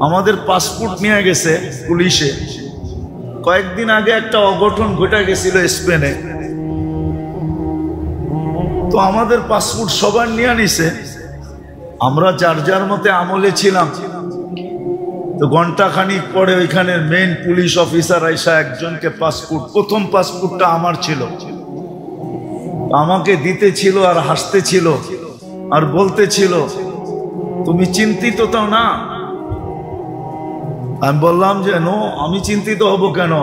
আমাদের পাসপোর্ট নিয়ে গেছে পুলিশে। কয়েকদিন আগে একটা অঘটন ঘটে গেছিল স্পেনে, তো আমাদের পাসপোর্ট সবার নিয়ে নিছে। আমরা যার যার মতে আমলে ছিলাম। তো ঘন্টাখানিক পরে ওইখানে মেইন পুলিশ অফিসার আইসা একজনকে পাসপোর্ট, প্রথম পাসপোর্টটা আমার ছিল, আমাকে দিতে ছিল আর হাসতে ছিল আর বলতে ছিল তুমি চিন্তিত তো না? আমি বললাম যে নো, আমি চিন্তিত হব কেন?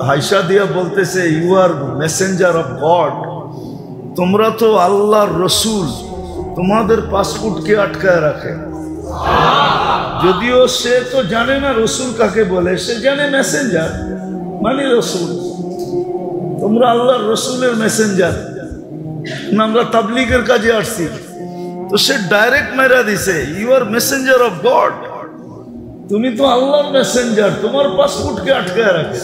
হাইসা দিয়া বলতেছে you are messenger of God, তোমরা তো আল্লাহর রসুল, তোমাদের পাসপোর্ট কে আটকায় রাখে? যদিও সে তো জানে না রসুল কাকে বলে, সে জানে মেসেঞ্জার মানে রসুল। তোমরা আল্লাহর রসুলের মেসেঞ্জার, আমরা তাবলীগের কাজে আসছি। তো সে ডাইরেক্ট মেরা দিছে you are messenger of God, তুমি তো আল্লাহর মেসেঞ্জার, তোমার পাসপোর্ট কে আটকায় রাখে?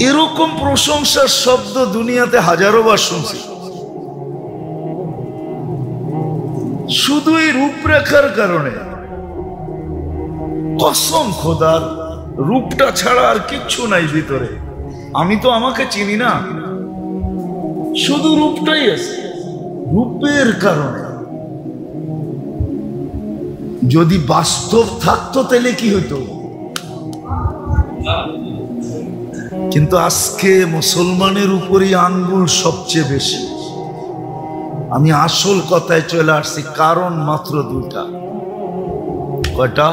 এরকম প্রশংসার শব্দ দুনিয়াতে হাজারো বার শুনছি, শুধু এই রূপরেখার কারণে। কসম খোদার, রূপটা ছাড়া আর কিচ্ছু নাই ভিতরে। আমি তো আমাকে চিনি না, শুধু রূপটাই আছে। রূপের কারণে যদি বাস্তব থাকতো তাহলে কি হতো? কিন্তু আজকে মুসলমানের উপরই আঙ্গুল সবচেয়ে বেশি। আমি আসল কথায় চলে আসছি, কারণ মাত্র দুইটা। কয়টা?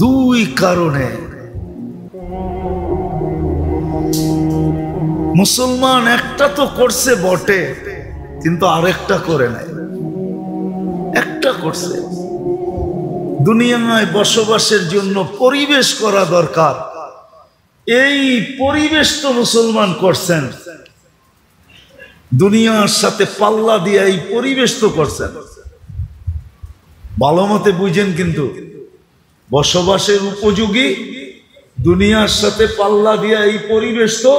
দুই কারণে মুসলমান একটা তো করছে বটে, কিন্তু আরেকটা করে নাই। একটা করছে, দুনিয়ায় বসবাসের জন্য পরিবেশ করা দরকার, এই পরিবেশ তো মুসলমান করছেন। দুনিয়ার সাথে পাল্লা দিয়ে এই পরিবেশ তো করছেন। ভালো মতে বুঝেন, কিন্তু বসবাসের উপযোগী দুনিয়ার সাথে পাল্লা দিয়ে এই পরিবেশ তো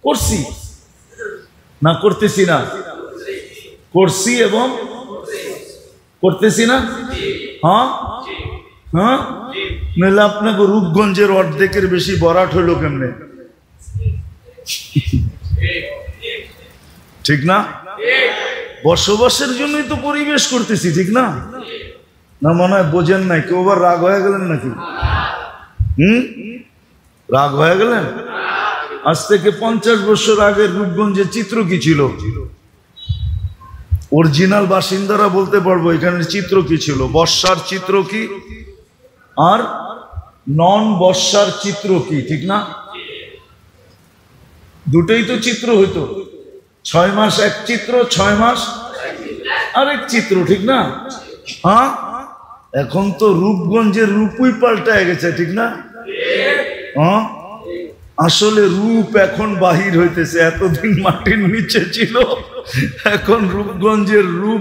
করছি না? করতেছি না? করছি এবং করতেছি না? হ্যাঁ হ্যাঁ, নাহলে আপনাকে রূপগঞ্জের অর্ধেকের বেশি বরাট হইল কেমনে? ঠিক না? বসবাসের জন্যই তো পরিবেশ করতেছি, ঠিক না? না মনে হয় বোঝেন নাই? কেউ আবার রাগ হয়ে গেলেন নাকি? রাগ হয়ে গেলেন? আজ থেকে 50 বছর আগের রূপগঞ্জের চিত্র কি ছিল? অরিজিনাল বাসিন্দারা বলতে পারবো এখানের চিত্র কি ছিল। বর্ষার চিত্র কি আর নন বর্ষার চিত্র কি, ঠিক না? দুটোই তো চিত্র হইতো। 6 মাস এক চিত্র, 6 মাস আরেক চিত্র, ঠিক না? হ্যাঁ, এখন তো রূপগঞ্জের রূপই পাল্টায় গেছে, ঠিক না? হ্যাঁ, আসলে রূপ এখন বাহির হইতেছে। এতদিন মাটির নিচে ছিল, এখন রূপগঞ্জের রূপ